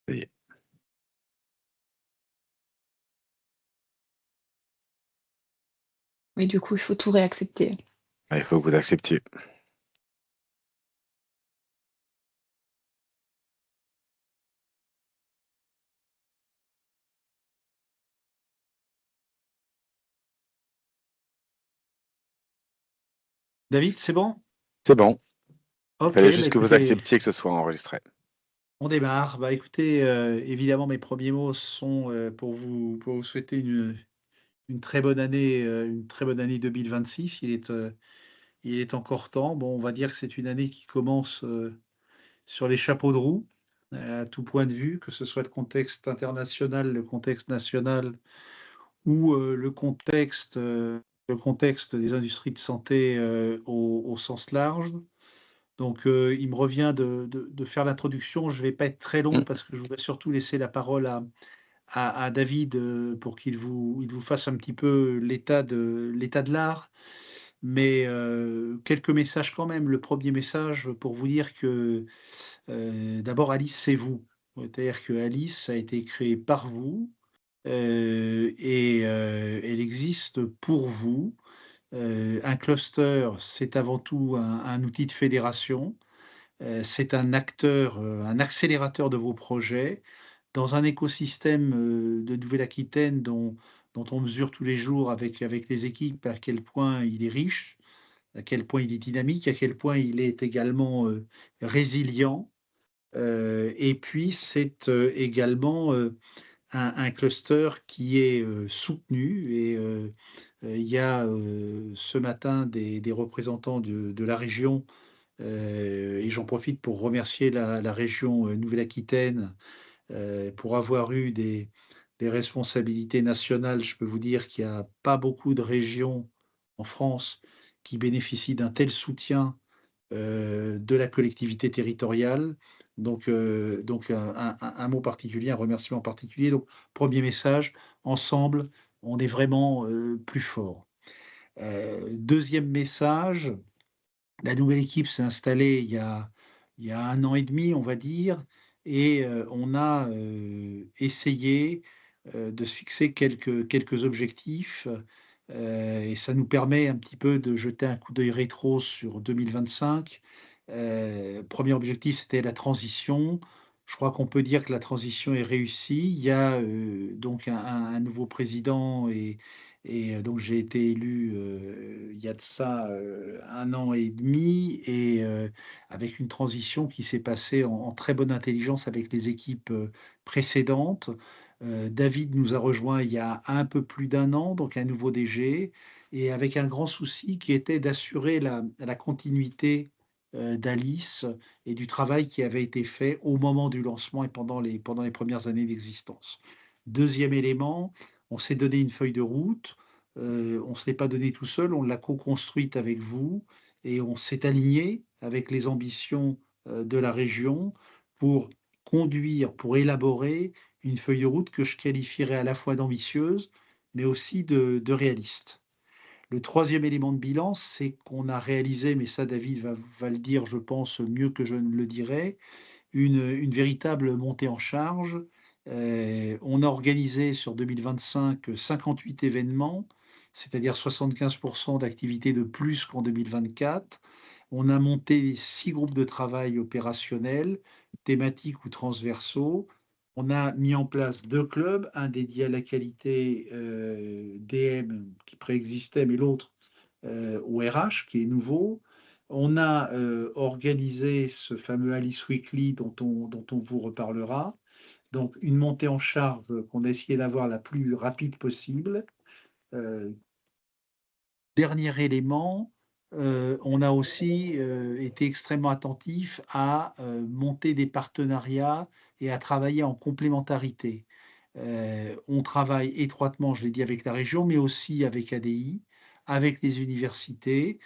Ça y est. Oui, du coup, il faut tout réaccepter. Ah, il faut que vous l'acceptiez. David, c'est bon? C'est bon, il Ok, fallait bah juste que vous écoutez, acceptiez que ce soit enregistré. on démarre. Bah écoutez, évidemment, mes premiers mots sont pour vous souhaiter une très bonne année 2026. Il est encore temps. Bon, on va dire que c'est une année qui commence sur les chapeaux de roue, à tout point de vue, que ce soit le contexte international, le contexte national ou le contexte des industries de santé au sens large. Donc, il me revient de faire l'introduction. Je ne vais pas être très long Mmh. parce que je voudrais surtout laisser la parole à David pour il vous fasse un petit peu l'état de l'art. Mais, quelques messages quand même. Le premier message pour vous dire que, d'abord Alice, c'est vous. C'est-à-dire que Alice a été créée par vous, elle existe pour vous. Un cluster, c'est avant tout un outil de fédération. C'est un acteur, un accélérateur de vos projets dans un écosystème, de Nouvelle-Aquitaine dont on mesure tous les jours avec les équipes à quel point il est riche, à quel point il est dynamique, à quel point il est également, résilient. Et puis c'est, également, un cluster qui est, soutenu et il y a, ce matin des représentants de la région. Et j'en profite pour remercier la région, Nouvelle-Aquitaine, pour avoir eu des responsabilités nationales. Je peux vous dire qu'il y a pas beaucoup de régions en France qui bénéficient d'un tel soutien, de la collectivité territoriale. Donc un mot particulier, un remerciement particulier. Donc premier message, ensemble, on est vraiment, plus fort. 2e message, la nouvelle équipe s'est installée il y a 1 an et demi, on va dire, et on a, essayé, de se fixer quelques objectifs, et ça nous permet un petit peu de jeter un coup d'œil rétro sur 2025. 1er objectif, c'était la transition. Je crois qu'on peut dire que la transition est réussie. Il y a, donc un nouveau président donc j'ai été élu, il y a de ça, 1 an et demi et avec une transition qui s'est passée en très bonne intelligence avec les équipes, précédentes. David nous a rejoints il y a un peu plus d'1 an, donc un nouveau DG et avec un grand souci qui était d'assurer la continuité, d'Alice et du travail qui avait été fait au moment du lancement et pendant les premières années d'existence. 2e élément, on s'est donné une feuille de route, on ne se l'est pas donnée tout seul, on l'a co-construite avec vous et on s'est aligné avec les ambitions, de la région pour pour élaborer une feuille de route que je qualifierais à la fois d'ambitieuse, mais aussi de réaliste. Le 3e élément de bilan, c'est qu'on a réalisé, mais ça David va le dire, je pense, mieux que je ne le dirai, une véritable montée en charge. On a organisé sur 2025, 58 événements, c'est-à-dire 75 d'activité de plus qu'en 2024. On a monté 6 groupes de travail opérationnels, thématiques ou transversaux. On a mis en place 2 clubs, un dédié à la qualité, DM qui préexistait, mais l'autre, au RH qui est nouveau. On a, organisé ce fameux Alice Weekly dont on vous reparlera. Donc une montée en charge, qu'on a essayé d'avoir la plus rapide possible. Heu, Dernier élément, on a aussi, été extrêmement attentif à, monter des partenariats et à travailler en complémentarité. On travaille étroitement, je l'ai dit, avec la région, mais aussi avec ADI, avec les universités,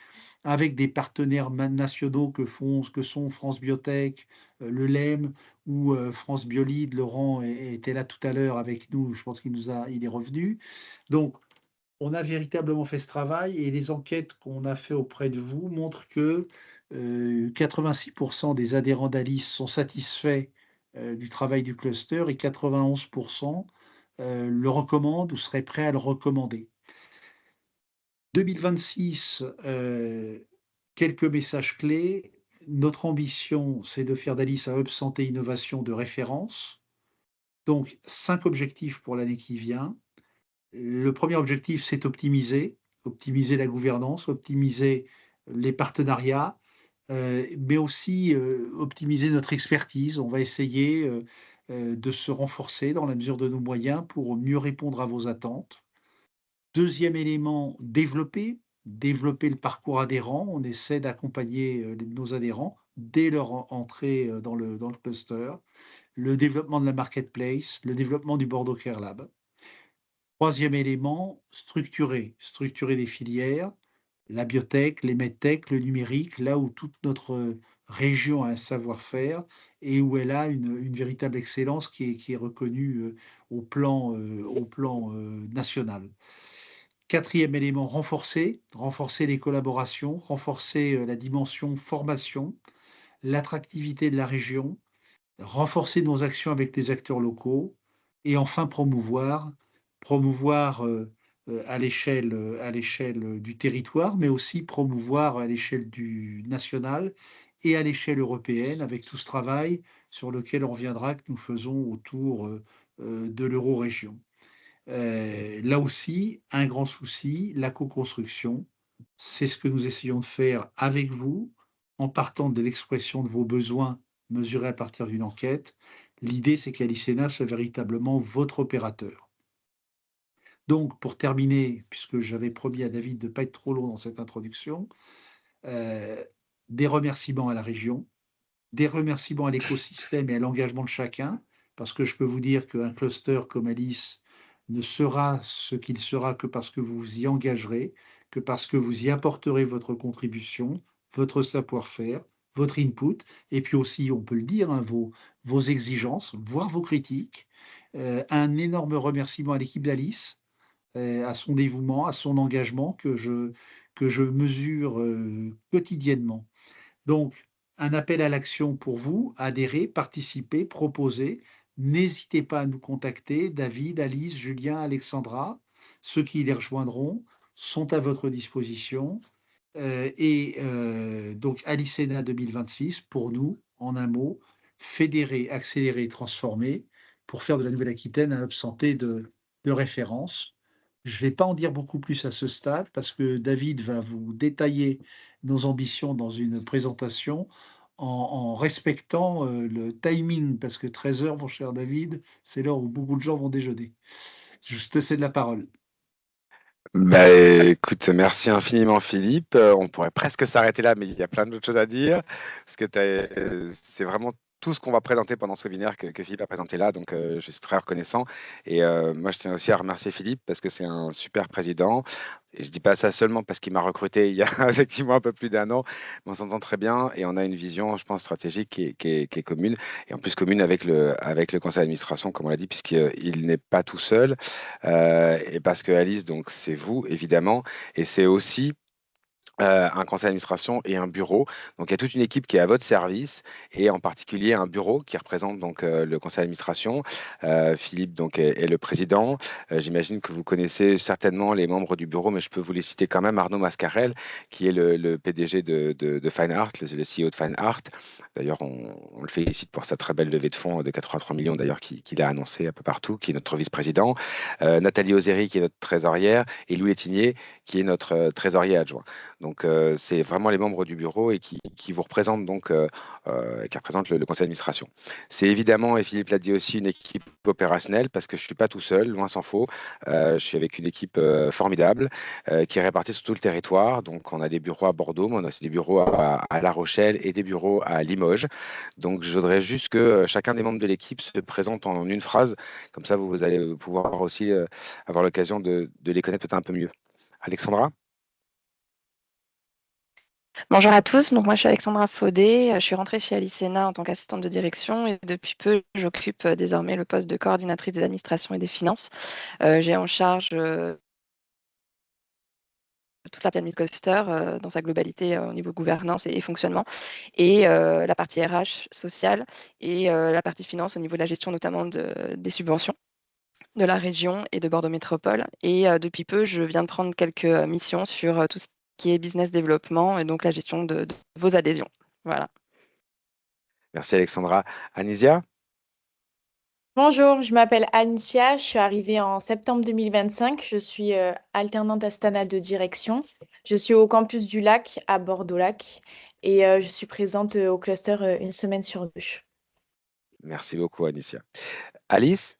avec des partenaires nationaux que sont France Biotech, le LEM ou France Biolide. Laurent était là tout à l'heure avec nous, je pense il est revenu. Donc, on a véritablement fait ce travail et les enquêtes qu'on a fait auprès de vous montrent que 86% des adhérents d'Alice sont satisfaits du travail du cluster et 91% le recommandent ou seraient prêts à le recommander. 2026, quelques messages clés. Notre ambition, c'est de faire d'Alice un hub santé innovation de référence. Donc 5 objectifs pour l'année qui vient. Le premier objectif, c'est optimiser la gouvernance, optimiser les partenariats, mais aussi, optimiser notre expertise. On va essayer, de se renforcer dans la mesure de nos moyens pour mieux répondre à vos attentes. Deuxième élément, développer le parcours adhérent. On essaie d'accompagner, nos adhérents dès leur entrée, dans le cluster. Le développement de la marketplace, le développement du Bordeaux Care Lab. Troisième élément, structurer les filières, la biotech, les medtech, le numérique, là où toute notre région a un savoir-faire et où elle a une véritable excellence qui est reconnue au plan national. Quatrième élément, renforcer les collaborations, renforcer la dimension formation, l'attractivité de la région, renforcer nos actions avec les acteurs locaux et enfin promouvoir à l'échelle du territoire, mais aussi promouvoir à l'échelle du national et à l'échelle européenne avec tout ce travail sur lequel on reviendra que nous faisons autour de l'euro-région. Là aussi, un grand souci, la co-construction. C'est ce que nous essayons de faire avec vous, en partant de l'expression de vos besoins mesurés à partir d'une enquête. L'idée, c'est qu'Alicena soit véritablement votre opérateur. Donc, pour terminer, puisque j'avais promis à David de ne pas être trop long dans cette introduction, euh, des remerciements à la région, des remerciements à l'écosystème et à l'engagement de chacun, parce que je peux vous dire qu'un cluster comme Alice ne sera ce qu'il sera que parce que vous vous y engagerez, que parce que vous y apporterez votre contribution, votre savoir-faire, votre input, et puis aussi, on peut le dire, hein, vos exigences, voire vos critiques. Un énorme remerciement à l'équipe d'Alice, à son dévouement, à son engagement que je mesure quotidiennement. Donc, un appel à l'action pour vous, adhérer, participer, proposer. N'hésitez pas à nous contacter, David, Alice, Julien, Alexandra. Ceux qui les rejoindront sont à votre disposition. Donc, Alicena 2026, pour nous, en un mot, fédérer, accélérer, transformer, pour faire de la Nouvelle-Aquitaine un hub santé de référence. Je ne vais pas en dire beaucoup plus à ce stade parce que David va vous détailler nos ambitions dans une présentation en respectant le timing, parce que 13 heures, mon cher David, c'est l'heure où beaucoup de gens vont déjeuner. Je te cède la parole. Bah, écoute, merci infiniment Philippe. On pourrait presque s'arrêter là, mais il y a plein d'autres choses à dire, parce que c'est vraiment tout ce qu'on va présenter pendant ce webinaire que Philippe a présenté là, donc je suis très reconnaissant. Et moi, je tiens aussi à remercier Philippe, parce que c'est un super président. Et je dis pas ça seulement parce qu'il m'a recruté il y a effectivement un peu plus d'un an, mais on s'entend très bien et on a une vision, je pense, stratégique qui est commune, et en plus commune avec le conseil d'administration, comme on l'a dit, puisqu'il n'est pas tout seul. Et parce que Alice, donc c'est vous, évidemment, et c'est aussi un conseil d'administration et un bureau. Donc il y a toute une équipe qui est à votre service, et en particulier un bureau qui représente donc le conseil d'administration. Philippe donc est le président. J'imagine que vous connaissez certainement les membres du bureau, mais je peux vous les citer quand même. Arnaud Mascarel, qui est le PDG de Fine Art, le CEO de Fine Art. D'ailleurs, on le félicite pour sa très belle levée de fonds de 83 millions, d'ailleurs, qu'il a annoncé un peu partout, qui est notre vice-président. Nathalie Ozeri, qui est notre trésorière, et Louis Létinier, qui est notre trésorier adjoint. Donc, c'est vraiment les membres du bureau et qui vous représentent, donc, qui représentent le conseil d'administration. C'est évidemment, et Philippe l'a dit aussi, une équipe opérationnelle, parce que je ne suis pas tout seul, loin s'en faut. Je suis avec une équipe formidable qui est répartie sur tout le territoire. Donc, on a des bureaux à Bordeaux, mais on a aussi des bureaux à La Rochelle et des bureaux à Limoges. Donc, je voudrais juste que chacun des membres de l'équipe se présente en une phrase. Comme ça, vous allez pouvoir aussi avoir l'occasion de les connaître peut-être un peu mieux. Alexandra? Bonjour à tous, donc moi je suis Alexandra Faudet, je suis rentrée chez Alicena en tant qu'assistante de direction et depuis peu j'occupe désormais le poste de coordinatrice des administrations et des finances. J'ai en charge toute la pyramide cluster dans sa globalité au niveau gouvernance et fonctionnement, et la partie RH sociale et la partie finance au niveau de la gestion notamment des subventions de la région et de Bordeaux Métropole. Et depuis peu, je viens de prendre quelques missions sur tout ce qui est business développement et donc la gestion de vos adhésions. Voilà. Merci Alexandra. Anisia? Bonjour, je m'appelle Anicia, je suis arrivée en septembre 2025, je suis alternante Astana de direction. Je suis au campus du Lac à Bordeaux-Lac et je suis présente au cluster une semaine sur deux. Merci beaucoup Anicia. Alice?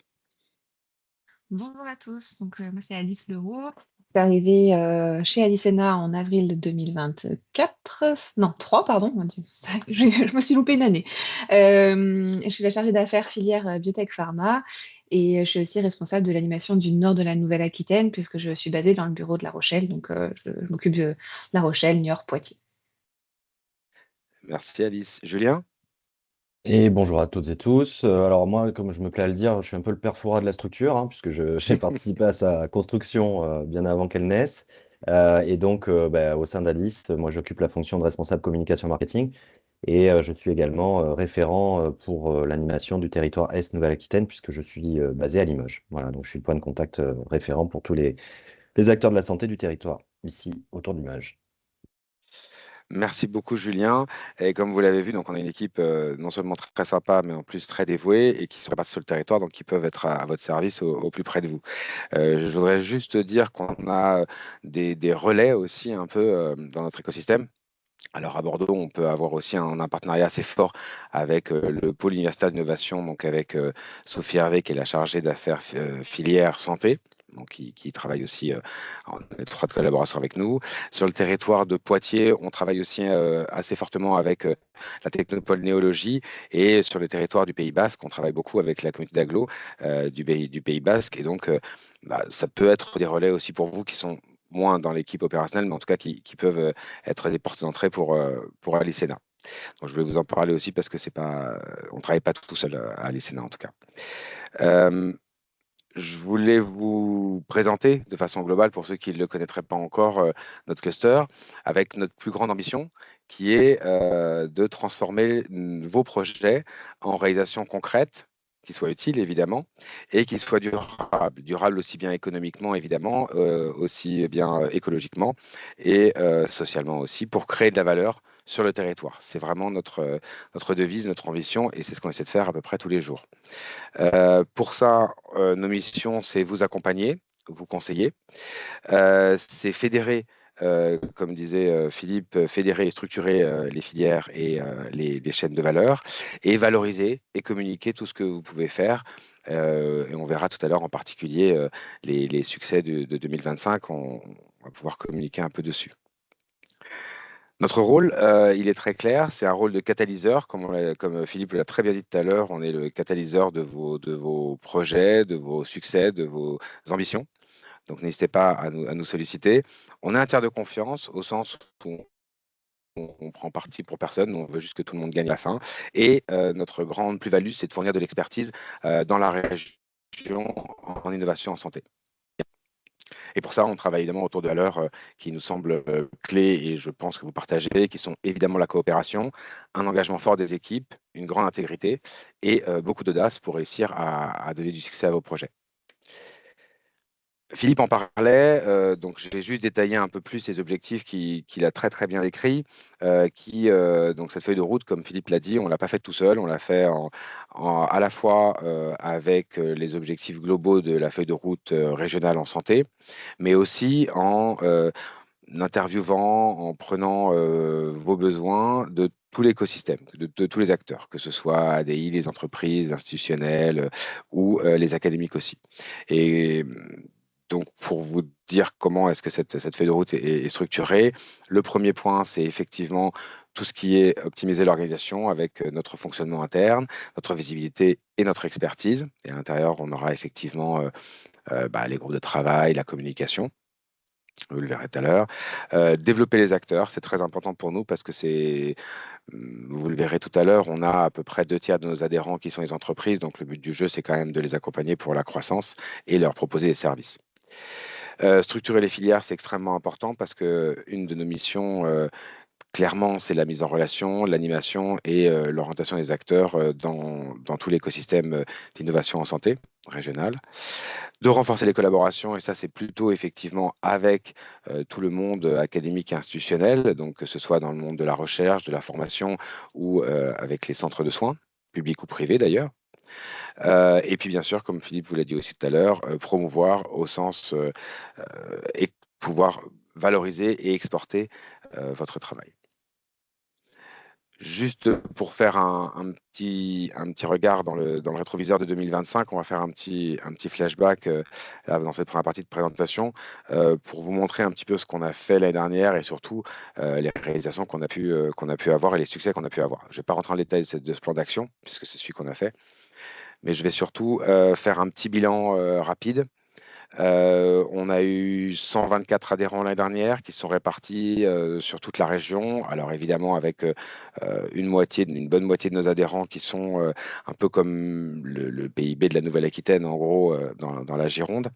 Bonjour à tous, donc moi c'est Alice Leroux. Je suis arrivée chez Alicena en avril 2024, non 3 pardon, mon Dieu. Je me suis loupée une année. Je suis la chargée d'affaires filière biotech pharma et je suis aussi responsable de l'animation du nord de la Nouvelle-Aquitaine puisque je suis basée dans le bureau de La Rochelle, donc je m'occupe de La Rochelle, Niort, Poitiers. Merci Alice. Julien? Et bonjour à toutes et tous. Alors moi, comme je me plais à le dire, je suis un peu le père Fouras de la structure, hein, puisque j'ai participé à sa construction bien avant qu'elle naisse. Et donc, au sein d'Alice, moi j'occupe la fonction de responsable communication marketing. Et je suis également référent pour l'animation du territoire Est Nouvelle-Aquitaine, puisque je suis basé à Limoges. Voilà, donc je suis le point de contact référent pour tous les acteurs de la santé du territoire, ici, autour de Limoges. Merci beaucoup Julien. Et comme vous l'avez vu, donc on a une équipe non seulement très sympa, mais en plus très dévouée et qui se répartit sur le territoire, donc qui peuvent être à votre service au plus près de vous. Je voudrais juste dire qu'on a des relais aussi un peu dans notre écosystème. Alors à Bordeaux, on peut avoir aussi un partenariat assez fort avec le pôle universitaire d'innovation, donc avec Sophie Hervé, qui est la chargée d'affaires filière santé, donc qui travaille aussi en étroite collaboration avec nous. Sur le territoire de Poitiers, on travaille aussi assez fortement avec la Technopole Néologie, et sur le territoire du Pays Basque, on travaille beaucoup avec la communauté d'agglo du Pays Basque, et donc ça peut être des relais aussi pour vous qui sont moins dans l'équipe opérationnelle, mais en tout cas qui peuvent être des portes d'entrée pour Alicena. Donc, je voulais vous en parler aussi parce que c'est pas, on ne travaille pas tout seul à Alicena en tout cas. Je voulais vous présenter de façon globale, pour ceux qui ne le connaîtraient pas encore, notre cluster, avec notre plus grande ambition, qui est de transformer vos projets en réalisations concrètes, qui soient utiles évidemment, et qui soient durables aussi bien économiquement évidemment, aussi bien écologiquement et socialement aussi, pour créer de la valeur sur le territoire. C'est vraiment notre devise, notre ambition, et c'est ce qu'on essaie de faire à peu près tous les jours. Pour ça, nos missions, c'est vous accompagner, vous conseiller, c'est fédérer, comme disait Philippe, fédérer et structurer les filières et les chaînes de valeur, et valoriser et communiquer tout ce que vous pouvez faire. Et on verra tout à l'heure en particulier les succès de 2025, on va pouvoir communiquer un peu dessus. Notre rôle, il est très clair, c'est un rôle de catalyseur, comme Philippe l'a très bien dit tout à l'heure, on est le catalyseur de vos projets, de vos succès, de vos ambitions. Donc n'hésitez pas à nous solliciter. On est un tiers de confiance au sens où on prend parti pour personne, on veut juste que tout le monde gagne à la fin. Et notre grande plus-value, c'est de fournir de l'expertise dans la région en innovation en santé. Et pour ça, on travaille évidemment autour de valeurs qui nous semblent clés, et je pense que vous partagez, qui sont évidemment la coopération, un engagement fort des équipes, une grande intégrité et beaucoup d'audace pour réussir à donner du succès à vos projets. Philippe en parlait, donc je vais juste détailler un peu plus les objectifs qu'il a très très bien décrits. Donc cette feuille de route, comme Philippe l'a dit, on ne l'a pas faite tout seul, on l'a fait à la fois avec les objectifs globaux de la feuille de route régionale en santé, mais aussi en interviewant, en prenant vos besoins de tout l'écosystème, de tous les acteurs, que ce soit ADI, les entreprises institutionnelles ou les académiques aussi. Et donc, pour vous dire comment est-ce que cette feuille de route est structurée, le premier point, c'est effectivement tout ce qui est optimiser l'organisation avec notre fonctionnement interne, notre visibilité et notre expertise. Et à l'intérieur, on aura effectivement les groupes de travail, la communication. Vous le verrez tout à l'heure. Développer les acteurs, c'est très important pour nous parce que vous le verrez tout à l'heure, on a à peu près 2 tiers de nos adhérents qui sont les entreprises. Donc, le but du jeu, c'est quand même de les accompagner pour la croissance et leur proposer des services. Structurer les filières, c'est extrêmement important parce qu'une de nos missions, clairement, c'est la mise en relation, l'animation et l'orientation des acteurs dans tout l'écosystème d'innovation en santé régionale. De renforcer les collaborations, et ça, c'est plutôt effectivement avec tout le monde académique et institutionnel, donc que ce soit dans le monde de la recherche, de la formation ou avec les centres de soins, publics ou privés d'ailleurs. Et puis bien sûr, comme Philippe vous l'a dit aussi tout à l'heure, promouvoir au sens et pouvoir valoriser et exporter votre travail. Juste pour faire un petit regard dans le rétroviseur de 2025, on va faire un petit flashback là, dans cette première partie de présentation pour vous montrer un petit peu ce qu'on a fait l'année dernière et surtout les réalisations qu'on a pu avoir et les succès qu'on a pu avoir. Je ne vais pas rentrer en détail de ce plan d'action puisque c'est celui qu'on a fait, mais je vais surtout faire un petit bilan rapide. On a eu 124 adhérents l'année dernière qui sont répartis sur toute la région. Alors évidemment avec une bonne moitié de nos adhérents qui sont un peu comme le PIB de la Nouvelle-Aquitaine, en gros, dans la Gironde.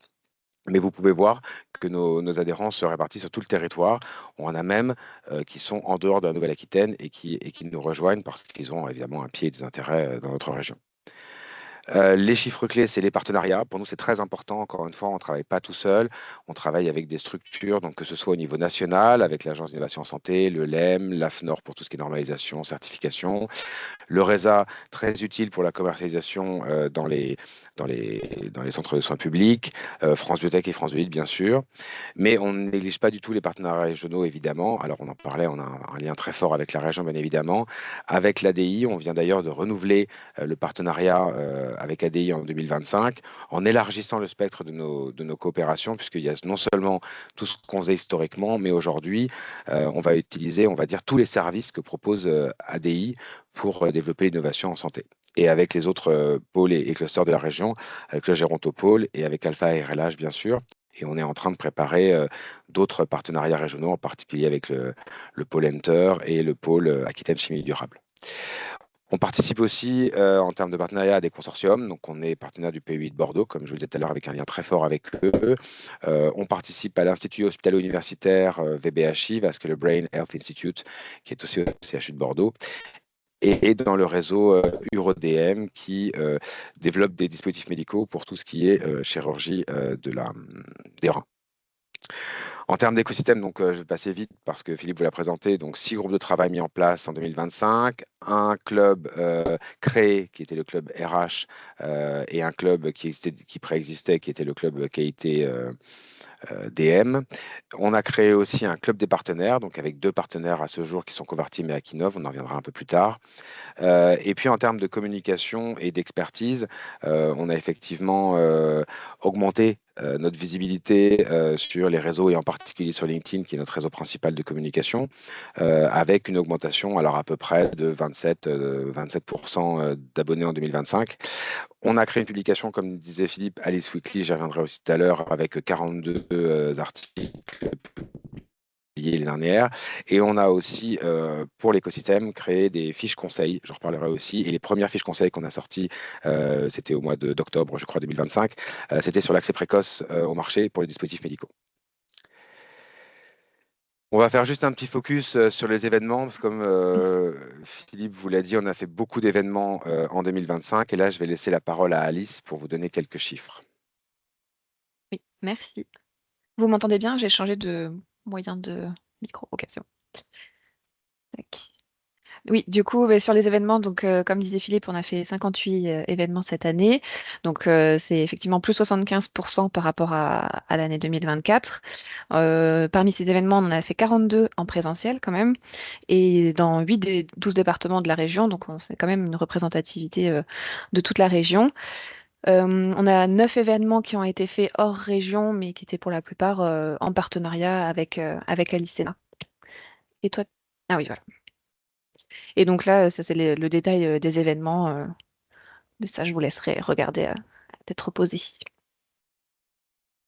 Mais vous pouvez voir que nos adhérents se répartissent sur tout le territoire. On en a même qui sont en dehors de la Nouvelle-Aquitaine et qui nous rejoignent parce qu'ils ont évidemment un pied et des intérêts dans notre région. Les chiffres clés, c'est les partenariats. Pour nous, c'est très important. Encore une fois, on ne travaille pas tout seul. On travaille avec des structures, donc que ce soit au niveau national, avec l'Agence d'innovation en santé, le LEM, l'AFNOR pour tout ce qui est normalisation, certification, le RESA, très utile pour la commercialisation dans les centres de soins publics, France Biotech et France Biolite, bien sûr. Mais on ne néglige pas du tout les partenariats régionaux, évidemment. Alors, on en parlait, on a un lien très fort avec la région, bien évidemment. Avec l'ADI, on vient d'ailleurs de renouveler le partenariat avec ADI en 2025, en élargissant le spectre de nos coopérations, puisqu'il y a non seulement tout ce qu'on faisait historiquement, mais aujourd'hui, on va utiliser, on va dire, tous les services que propose ADI pour développer l'innovation en santé. Et avec les autres pôles et clusters de la région, avec le Gérontopôle et avec Alpha RLH, bien sûr. Et on est en train de préparer d'autres partenariats régionaux, en particulier avec le pôle Enter et le pôle Aquitaine Chimie Durable. On participe aussi en termes de partenariat à des consortiums. Donc, on est partenaire du PUI de Bordeaux, comme je vous le disais tout à l'heure, avec un lien très fort avec eux. On participe à l'Institut hospitalo-universitaire VBHI, Vascular Brain Health Institute, qui est aussi au CHU de Bordeaux. Et dans le réseau UroDM qui développe des dispositifs médicaux pour tout ce qui est chirurgie des reins. En termes d'écosystème, donc je vais passer vite parce que Philippe vous l'a présenté. Donc 6 groupes de travail mis en place en 2025, un club créé qui était le club RH et un club qui préexistait qui était le club qualité DM. On a créé aussi un club des partenaires, donc avec 2 partenaires à ce jour qui sont convertis mais à Kinov, on en reviendra un peu plus tard. Et puis en termes de communication et d'expertise, on a effectivement augmenté notre visibilité sur les réseaux et en particulier sur LinkedIn, qui est notre réseau principal de communication, avec une augmentation alors à peu près de 27% d'abonnés en 2025. On a créé une publication, comme disait Philippe, Alice Weekly, j'y reviendrai aussi tout à l'heure, avec 42 articles l'année dernière. Et on a aussi, pour l'écosystème, créé des fiches conseils. J'en reparlerai aussi. Et les premières fiches conseils qu'on a sorties, c'était au mois d'octobre, je crois, 2025. C'était sur l'accès précoce au marché pour les dispositifs médicaux. On va faire juste un petit focus sur les événements, parce que comme Philippe vous l'a dit, on a fait beaucoup d'événements en 2025. Et là, je vais laisser la parole à Alice pour vous donner quelques chiffres. Oui, merci. Vous m'entendez bien? J'ai changé de moyen de micro. Ok, c'est bon. Tac. Oui, du coup, sur les événements, donc comme disait Philippe, on a fait 58 événements cette année. Donc c'est effectivement plus 75% par rapport à l'année 2024. Parmi ces événements, on en a fait 42 en présentiel quand même, et dans 8 des 12 départements de la région, donc c'est quand même une représentativité de toute la région. On a 9 événements qui ont été faits hors région, mais qui étaient pour la plupart en partenariat avec Alicena. Et toi? Ah oui, voilà. Et donc là, ça c'est le détail des événements. Mais ça, je vous laisserai regarder à tête reposée.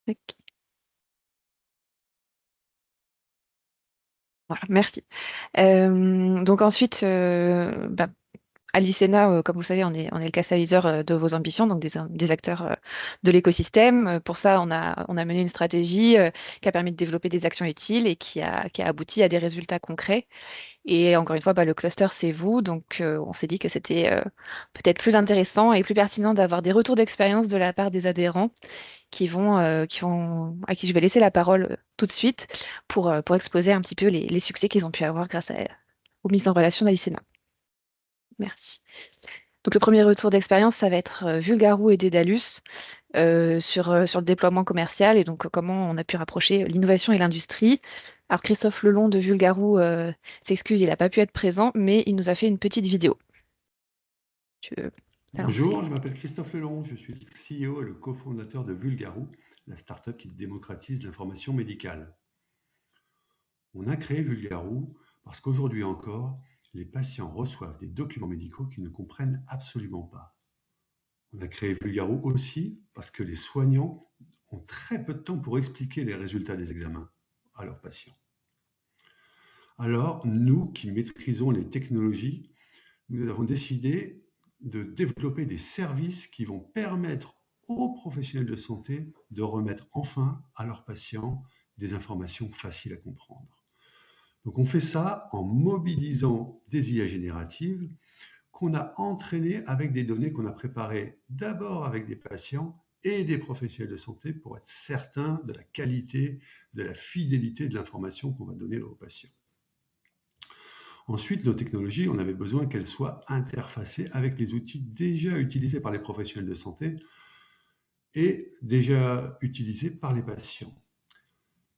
Tac. Voilà, merci. Donc ensuite, à l'ICENA, comme vous savez, on est le catalyseur de vos ambitions, donc des acteurs de l'écosystème. Pour ça, on a mené une stratégie qui a permis de développer des actions utiles et qui a abouti à des résultats concrets. Et encore une fois, le cluster, c'est vous. Donc, on s'est dit que c'était peut-être plus intéressant et plus pertinent d'avoir des retours d'expérience de la part des adhérents à qui je vais laisser la parole tout de suite pour exposer un petit peu les succès qu'ils ont pu avoir grâce aux mises en relation d'Alicena. Merci. Donc, le premier retour d'expérience, ça va être Vulgaroo et Dédalus sur le déploiement commercial et donc comment on a pu rapprocher l'innovation et l'industrie. Alors, Christophe Lelon de Vulgaroo s'excuse, il n'a pas pu être présent, mais il nous a fait une petite vidéo. Bonjour, je m'appelle Christophe Lelon, je suis le CEO et le cofondateur de Vulgaroo, la start-up qui démocratise l'information médicale. On a créé Vulgaroo parce qu'aujourd'hui encore, les patients reçoivent des documents médicaux qu'ils ne comprennent absolument pas. On a créé Vulgaroo aussi parce que les soignants ont très peu de temps pour expliquer les résultats des examens à leurs patients. Alors, nous qui maîtrisons les technologies, nous avons décidé de développer des services qui vont permettre aux professionnels de santé de remettre enfin à leurs patients des informations faciles à comprendre. Donc on fait ça en mobilisant des IA génératives qu'on a entraînées avec des données qu'on a préparées d'abord avec des patients et des professionnels de santé pour être certains de la qualité, de la fidélité de l'information qu'on va donner aux patients. Ensuite, nos technologies, on avait besoin qu'elles soient interfacées avec les outils déjà utilisés par les professionnels de santé et déjà utilisés par les patients.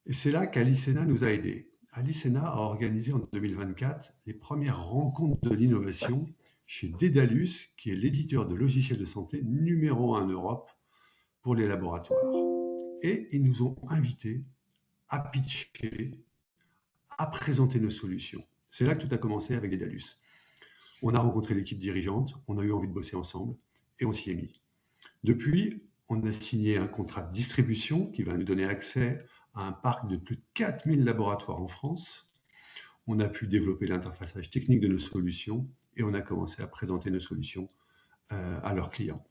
Et c'est là qu'Alicena nous a aidés. Alicena a organisé en 2024 les premières rencontres de l'innovation chez Dédalus, qui est l'éditeur de logiciels de santé numéro 1 en Europe pour les laboratoires. Et ils nous ont invités à pitcher, à présenter nos solutions. C'est là que tout a commencé avec Dédalus. On a rencontré l'équipe dirigeante, on a eu envie de bosser ensemble et on s'y est mis. Depuis, on a signé un contrat de distribution qui va nous donner accès à un parc de plus de 4000 laboratoires en France. On a pu développer l'interfaçage technique de nos solutions et on a commencé à présenter nos solutions à leurs clients.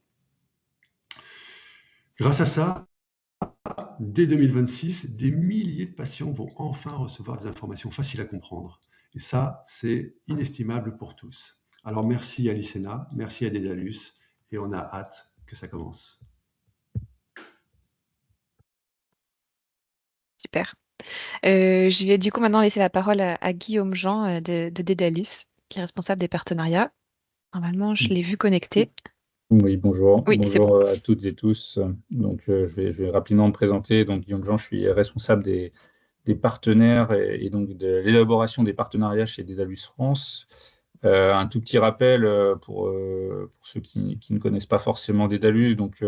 Grâce à ça, dès 2026, des milliers de patients vont enfin recevoir des informations faciles à comprendre. Et ça, c'est inestimable pour tous. Alors merci à Alicena, merci à Dédalus, et on a hâte que ça commence. Super. Je vais du coup maintenant laisser la parole à Guillaume Jean de Dédalus, qui est responsable des partenariats. Normalement, je l'ai vu connecté. Oui, bonjour. Oui, c'est Bonjour bon. à toutes et tous. Donc, je vais rapidement me présenter. Donc, Guillaume Jean, je suis responsable des partenaires et donc de l'élaboration des partenariats chez Dédalus France. Un tout petit rappel pour ceux qui ne connaissent pas forcément Dédalus. Donc,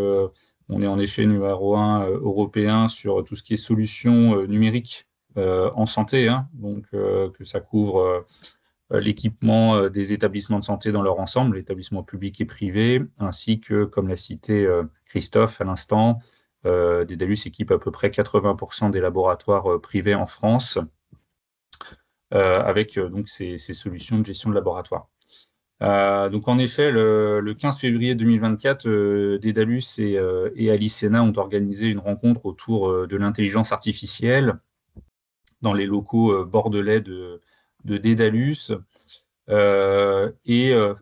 on est en effet numéro 1 européen sur tout ce qui est solutions numériques en santé. Donc, que ça couvre l'équipement des établissements de santé dans leur ensemble, établissements publics et privés, ainsi que, comme l'a cité Christophe à l'instant, Dédalus équipe à peu près 80% des laboratoires privés en France avec donc ces solutions de gestion de laboratoire. Donc en effet, le 15 février 2024, Dédalus et Alicena ont organisé une rencontre autour de l'intelligence artificielle dans les locaux bordelais de Dédalus.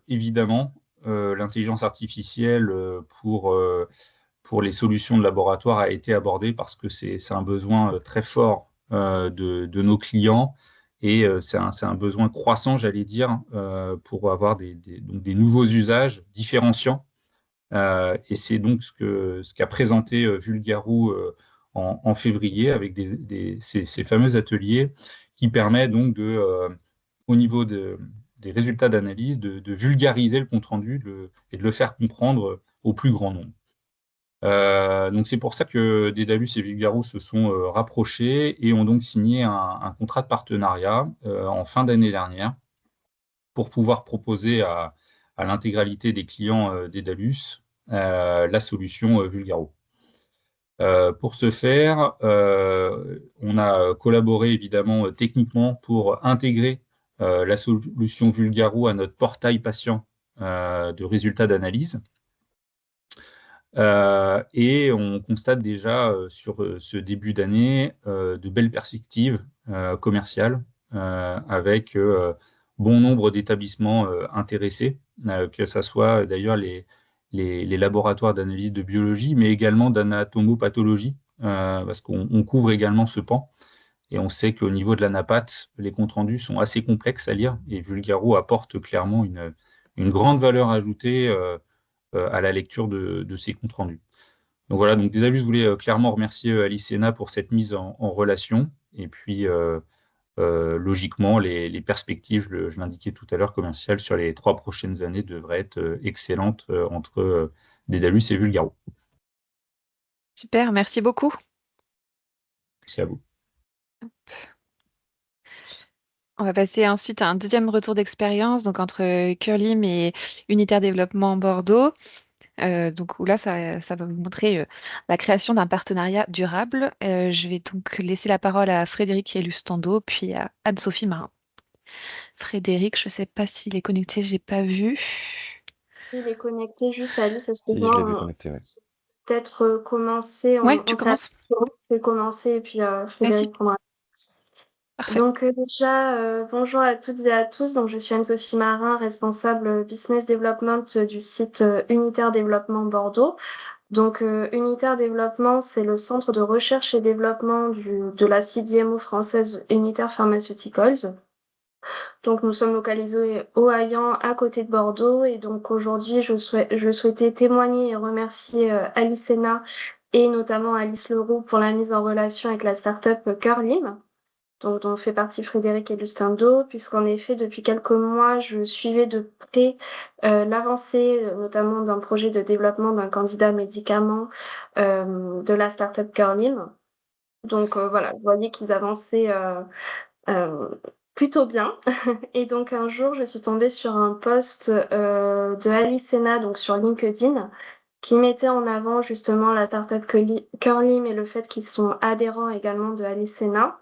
Évidemment, l'intelligence artificielle pour les solutions de laboratoire a été abordée parce que c'est un besoin très fort de nos clients et c'est un besoin croissant, j'allais dire, pour avoir donc des nouveaux usages différenciants. Et c'est donc ce qu'a présenté Vulgaroo en février avec ces fameux ateliers qui permet donc au niveau des résultats d'analyse, de vulgariser le compte-rendu et de le faire comprendre au plus grand nombre. Donc c'est pour ça que Dédalus et Vulgaroo se sont rapprochés et ont donc signé un contrat de partenariat en fin d'année dernière pour pouvoir proposer à l'intégralité des clients Dédalus la solution Vulgaroo. Pour ce faire, on a collaboré évidemment techniquement pour intégrer la solution Vulgaroo à notre portail patient de résultats d'analyse. Et on constate déjà sur ce début d'année de belles perspectives commerciales avec bon nombre d'établissements intéressés, que ce soit d'ailleurs les laboratoires d'analyse de biologie, mais également d'anatomopathologie, parce qu'on couvre également ce pan. Et on sait qu'au niveau de l'anapat, les comptes rendus sont assez complexes à lire, et Vulgaro apporte clairement une grande valeur ajoutée à la lecture de ces comptes rendus. Donc voilà, donc déjà, je voulais clairement remercier Alice Sena pour cette mise en relation. Et puis, logiquement, les perspectives, je l'indiquais tout à l'heure, commerciales sur les 3 prochaines années devraient être excellentes entre Dédalus et Vulgaro. Super, merci beaucoup. Merci à vous. On va passer ensuite à un deuxième retour d'expérience, donc entre Curlim et Unitaire Développement Bordeaux. Donc où là, ça va vous montrer la création d'un partenariat durable. Je vais donc laisser la parole à Frédéric Elustando, puis à Anne-Sophie Marin. Frédéric, je ne sais pas s'il est connecté, je n'ai pas vu. Il est connecté juste à Alice, Si, je l'ai vu excuse-moi. connecté, ouais. Peut-être commencer. Ouais, tu commences. Je vais commencer et puis Frédéric prendra. Parfait. Donc déjà, bonjour à toutes et à tous. Donc je suis Anne-Sophie Marin, responsable Business Development du site Unitaire Développement Bordeaux. Donc Unitaire Développement, c'est le centre de recherche et développement de la CDMO française Unitaire Pharmaceuticals. Donc nous sommes localisés au Haillan, à côté de Bordeaux. Et donc aujourd'hui, je souhaitais témoigner et remercier Alice Sena et notamment Alice Leroux pour la mise en relation avec la start-up Curlim, dont fait partie Frédéric Elustando, puisqu'en effet, depuis quelques mois, je suivais de près l'avancée, notamment d'un projet de développement d'un candidat médicament de la start-up Curlim. Donc voilà, vous voyez qu'ils avançaient plutôt bien. Et donc un jour, je suis tombée sur un post de Alice Sena, donc sur LinkedIn, qui mettait en avant justement la startup Curlim et le fait qu'ils sont adhérents également de Alice Sena.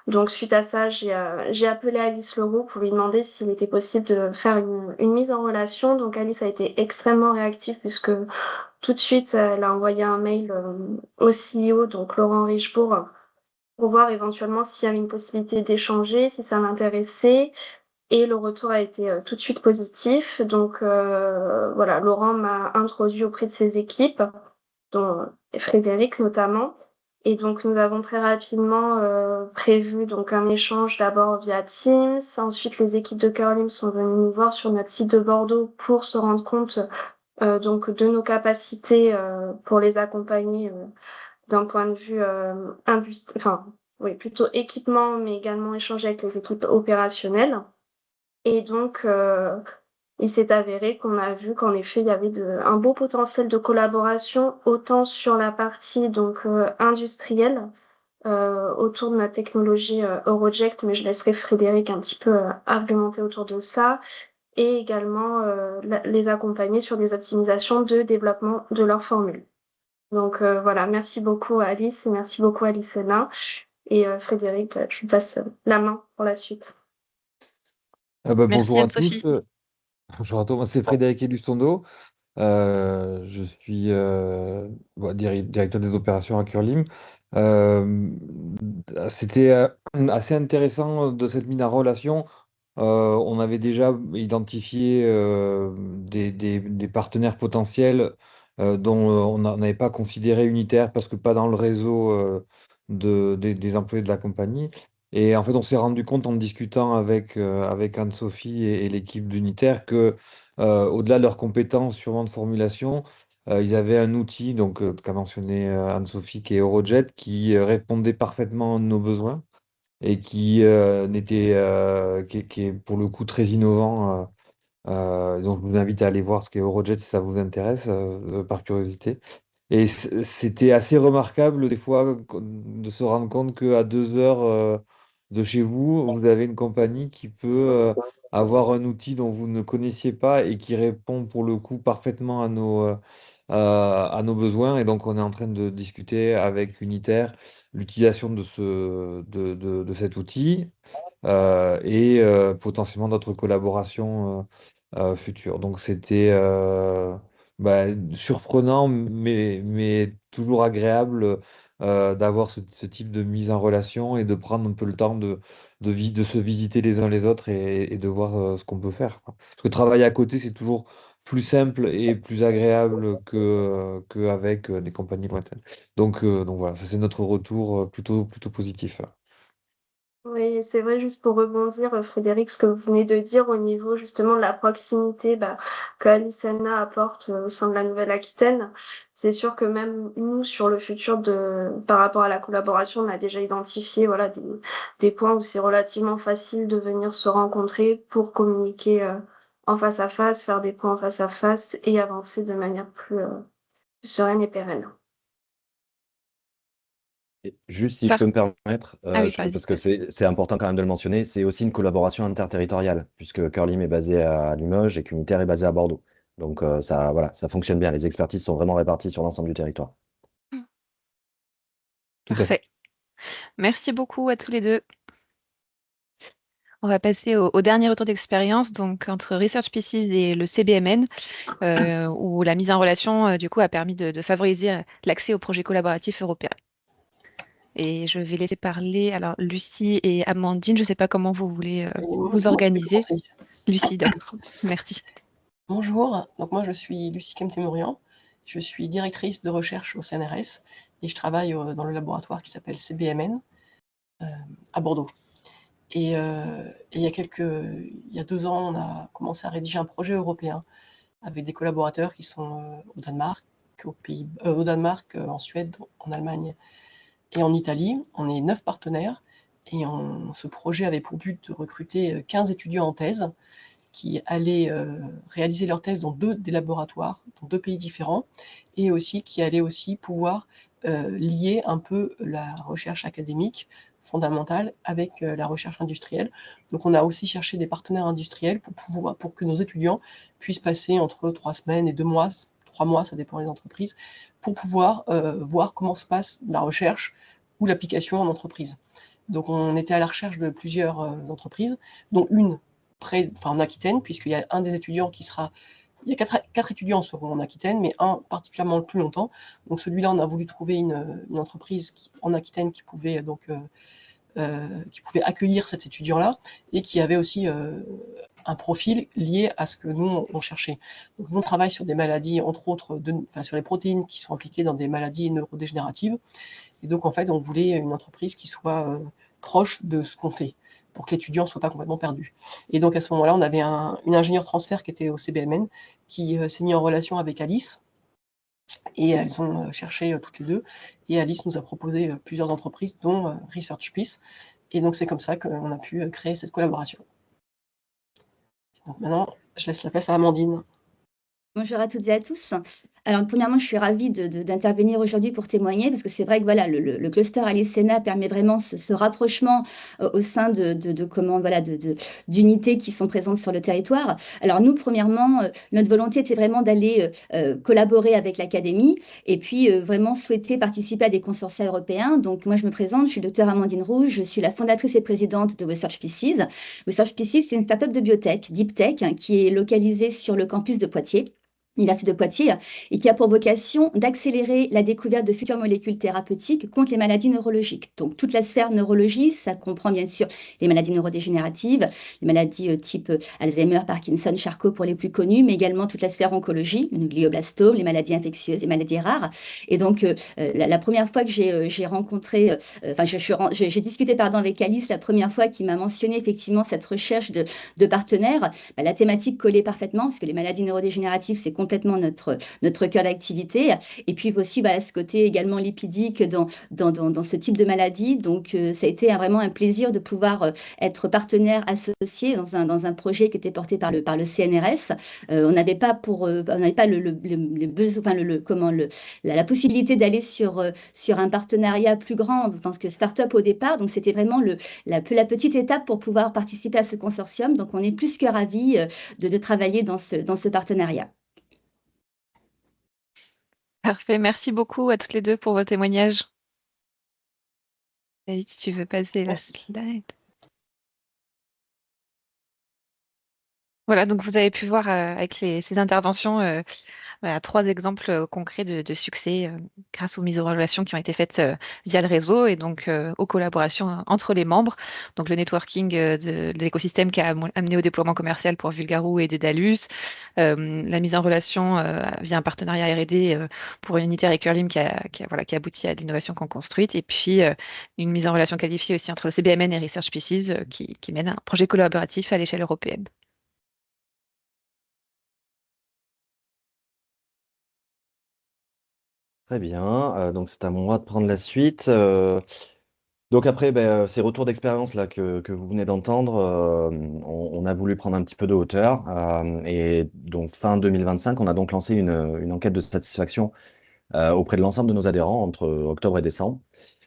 Donc suite à ça, j'ai appelé Alice Leroux pour lui demander s'il était possible de faire une mise en relation. Donc Alice a été extrêmement réactive puisque tout de suite, elle a envoyé un mail au CEO, donc Laurent Richebourg, pour voir éventuellement s'il y avait une possibilité d'échanger, si ça l'intéressait. Et le retour a été tout de suite positif. Donc voilà, Laurent m'a introduit auprès de ses équipes, dont Frédéric notamment. Et donc nous avons très rapidement prévu donc un échange d'abord via Teams. Ensuite, les équipes de Curlim sont venues nous voir sur notre site de Bordeaux pour se rendre compte donc de nos capacités pour les accompagner d'un point de vue plutôt équipement, mais également échanger avec les équipes opérationnelles. Et donc, il s'est avéré qu'on a vu qu'en effet, il y avait un beau potentiel de collaboration, autant sur la partie donc industrielle, autour de notre technologie Euroject, mais je laisserai Frédéric un petit peu argumenter autour de ça, et également les accompagner sur des optimisations de développement de leur formule. Donc voilà, merci beaucoup Alice et merci beaucoup Alice Sena. Et Frédéric, je vous passe la main pour la suite. Merci Bonjour à Anne-Sophie. tous. Bonjour à tous. Moi, c'est Frédéric Elustondo. Je suis directeur des opérations à Curlim. C'était assez intéressant de cette mise en relation. On avait déjà identifié des partenaires potentiels dont on n'avait pas considéré unitaire parce que pas dans le réseau des employés de la compagnie. Et en fait, on s'est rendu compte en discutant avec Anne-Sophie et l'équipe d'Unitaire que au-delà de leurs compétences sûrement de formulation, ils avaient un outil qu'a mentionné Anne-Sophie qui est Eurojet qui répondait parfaitement à nos besoins et qui est pour le coup très innovant. Donc, je vous invite à aller voir ce qu'est Eurojet si ça vous intéresse, par curiosité. Et c'était assez remarquable des fois de se rendre compte qu'à 2 heures de chez vous, vous avez une compagnie qui peut avoir un outil dont vous ne connaissiez pas et qui répond pour le coup parfaitement à nos besoins. Et donc, on est en train de discuter avec Unitaire l'utilisation de cet outil et potentiellement d'autres collaborations futures. Donc c'était surprenant, mais toujours agréable d'avoir ce type de mise en relation et de prendre un peu le temps de se visiter les uns les autres et de voir ce qu'on peut faire, quoi. Parce que travailler à côté, c'est toujours plus simple et plus agréable qu'avec des compagnies lointaines. Donc voilà, ça c'est notre retour plutôt positif. Oui, c'est vrai, juste pour rebondir, Frédéric, ce que vous venez de dire au niveau justement de la proximité que Alicena apporte au sein de la Nouvelle-Aquitaine. C'est sûr que même nous, sur le futur par rapport à la collaboration, on a déjà identifié voilà, des points où c'est relativement facile de venir se rencontrer pour communiquer en face à face, faire des points en face à face et avancer de manière plus sereine et pérenne. Et juste si je peux me permettre, Ah oui, vas-y. parce que c'est important quand même de le mentionner, c'est aussi une collaboration interterritoriale, puisque Curlim est basé à Limoges et qu'Unitaire est basé à Bordeaux. Donc ça, voilà, ça fonctionne bien. Les expertises sont vraiment réparties sur l'ensemble du territoire. Tout à fait. Parfait. Merci beaucoup à tous les deux. On va passer au dernier retour d'expérience, donc entre Research Pieces et le CBMN, où la mise en relation du coup a permis de favoriser l'accès aux projets collaboratifs européens. Et je vais laisser parler alors Lucie et Amandine. Je ne sais pas comment vous voulez vous organiser. Lucie, d'accord. Merci. Bonjour, donc moi je suis Lucie Kemtemorian, je suis directrice de recherche au CNRS et je travaille dans le laboratoire qui s'appelle CBMN à Bordeaux. Et il y a 2 ans, on a commencé à rédiger un projet européen avec des collaborateurs qui sont au Danemark, en Suède, en Allemagne et en Italie. On est 9 partenaires et ce projet avait pour but de recruter 15 étudiants en thèse qui allaient réaliser leur thèse dans 2 des laboratoires, dans 2 pays différents, et aussi qui allaient aussi pouvoir lier un peu la recherche académique fondamentale avec la recherche industrielle. Donc on a aussi cherché des partenaires industriels pour que nos étudiants puissent passer entre 3 semaines et 2 mois, 3 mois, ça dépend des entreprises, pour pouvoir voir comment se passe la recherche ou l'application en entreprise. Donc on était à la recherche de plusieurs entreprises, dont une en Aquitaine, puisqu'il y a un des étudiants qui sera. Il y a 4 étudiants seront en Aquitaine, mais un particulièrement le plus longtemps. Donc celui-là, on a voulu trouver une entreprise en Aquitaine qui pouvait accueillir cet étudiant-là et qui avait aussi un profil lié à ce que nous, on cherchait. Donc nous, on travaille sur des maladies, entre autres, sur les protéines qui sont impliquées dans des maladies neurodégénératives. Et donc, en fait, on voulait une entreprise qui soit proche de ce qu'on fait, pour que l'étudiant ne soit pas complètement perdu. Et donc, à ce moment-là, on avait une ingénieure transfert qui était au CBMN, qui s'est mis en relation avec Alice, et elles ont cherché toutes les 2, et Alice nous a proposé plusieurs entreprises, dont Research Piece, et donc c'est comme ça qu'on a pu créer cette collaboration. Donc maintenant, je laisse la place à Amandine. Bonjour à toutes et à tous. Alors, premièrement, je suis ravie d'intervenir aujourd'hui pour témoigner parce que c'est vrai que voilà, le cluster Alicena permet vraiment ce rapprochement au sein d'unités qui sont présentes sur le territoire. Alors, nous, premièrement, notre volonté était vraiment d'aller collaborer avec l'académie et puis vraiment souhaiter participer à des consortia européens. Donc, moi, je me présente, je suis docteur Amandine Rouge, je suis la fondatrice et présidente de Research Pieces. Research Pieces, c'est une start-up de biotech, deep tech, qui est localisée sur le campus de Poitiers. L'Université de Poitiers, et qui a pour vocation d'accélérer la découverte de futures molécules thérapeutiques contre les maladies neurologiques. Donc, toute la sphère neurologie, ça comprend bien sûr les maladies neurodégénératives, les maladies type Alzheimer, Parkinson, Charcot pour les plus connues, mais également toute la sphère oncologie, le glioblastome, les maladies infectieuses et maladies rares. Et donc, la première fois que j'ai rencontré, j'ai discuté avec Alice, la première fois qu'il m'a mentionné effectivement cette recherche de partenaires, la thématique collait parfaitement, parce que les maladies neurodégénératives, c'est complètement notre cœur d'activité. Et puis aussi, ce côté également lipidique dans ce type de maladie. Donc, ça a été vraiment un plaisir de pouvoir être partenaire associé dans un projet qui était porté par le CNRS. On n'avait pas le besoin, la possibilité d'aller sur un partenariat plus grand en tant que start-up au départ. Donc, c'était vraiment la petite étape pour pouvoir participer à ce consortium. Donc, on est plus que ravis de travailler dans ce partenariat. Parfait, merci beaucoup à toutes les deux pour vos témoignages. David, si tu veux passer la slide. Voilà, donc vous avez pu voir avec ces interventions voilà, 3 exemples concrets de succès grâce aux mises en relation qui ont été faites via le réseau et donc aux collaborations entre les membres. Donc le networking de l'écosystème qui a amené au déploiement commercial pour Vulgaroo et Dédalus, la mise en relation via un partenariat R&D pour Unitaire et Curlim voilà, qui aboutit à l'innovation qu'on construite, et puis une mise en relation qualifiée aussi entre le CBMN et Research Pieces qui mène un projet collaboratif à l'échelle européenne. Très bien, donc c'est à moi de prendre la suite. Donc après, ces retours d'expérience là que vous venez d'entendre, on a voulu prendre un petit peu de hauteur. Et donc fin 2025, on a donc lancé une enquête de satisfaction auprès de l'ensemble de nos adhérents entre octobre et décembre.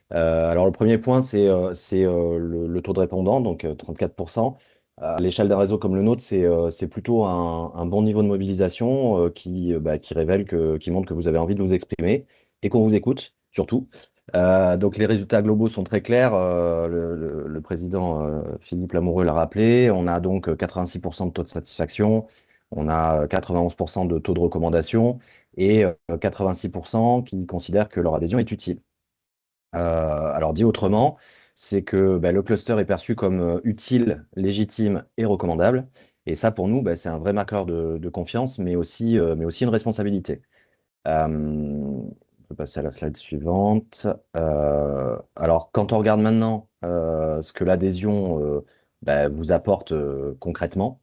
Alors le premier point, c'est le taux de répondants, donc 34%. À l'échelle d'un réseau comme le nôtre, c'est plutôt un bon niveau de mobilisation qui révèle qui montre que vous avez envie de vous exprimer et qu'on vous écoute, surtout. Donc les résultats globaux sont très clairs. Le président Philippe Lamoureux l'a rappelé. On a donc 86% de taux de satisfaction, on a 91% de taux de recommandation et 86% qui considèrent que leur adhésion est utile. Alors dit autrement, c'est que le cluster est perçu comme utile, légitime et recommandable. Et ça, pour nous, c'est un vrai marqueur de confiance, mais aussi une responsabilité. Je vais passer à la slide suivante. Alors, quand on regarde maintenant ce que l'adhésion vous apporte concrètement,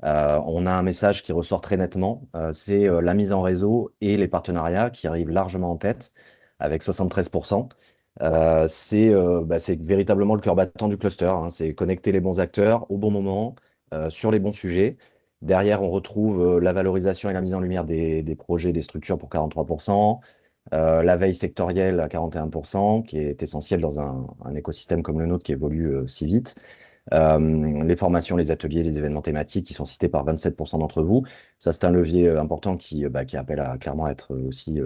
on a un message qui ressort très nettement. C'est la mise en réseau et les partenariats qui arrivent largement en tête, avec 73%. C'est véritablement le cœur battant du cluster, hein. C'est connecter les bons acteurs au bon moment, sur les bons sujets. Derrière, on retrouve la valorisation et la mise en lumière des projets, des structures pour 43%, la veille sectorielle à 41%, qui est essentielle dans un écosystème comme le nôtre qui évolue si vite. Les formations, les ateliers, les événements thématiques qui sont cités par 27% d'entre vous. Ça, c'est un levier important qui appelle à clairement être aussi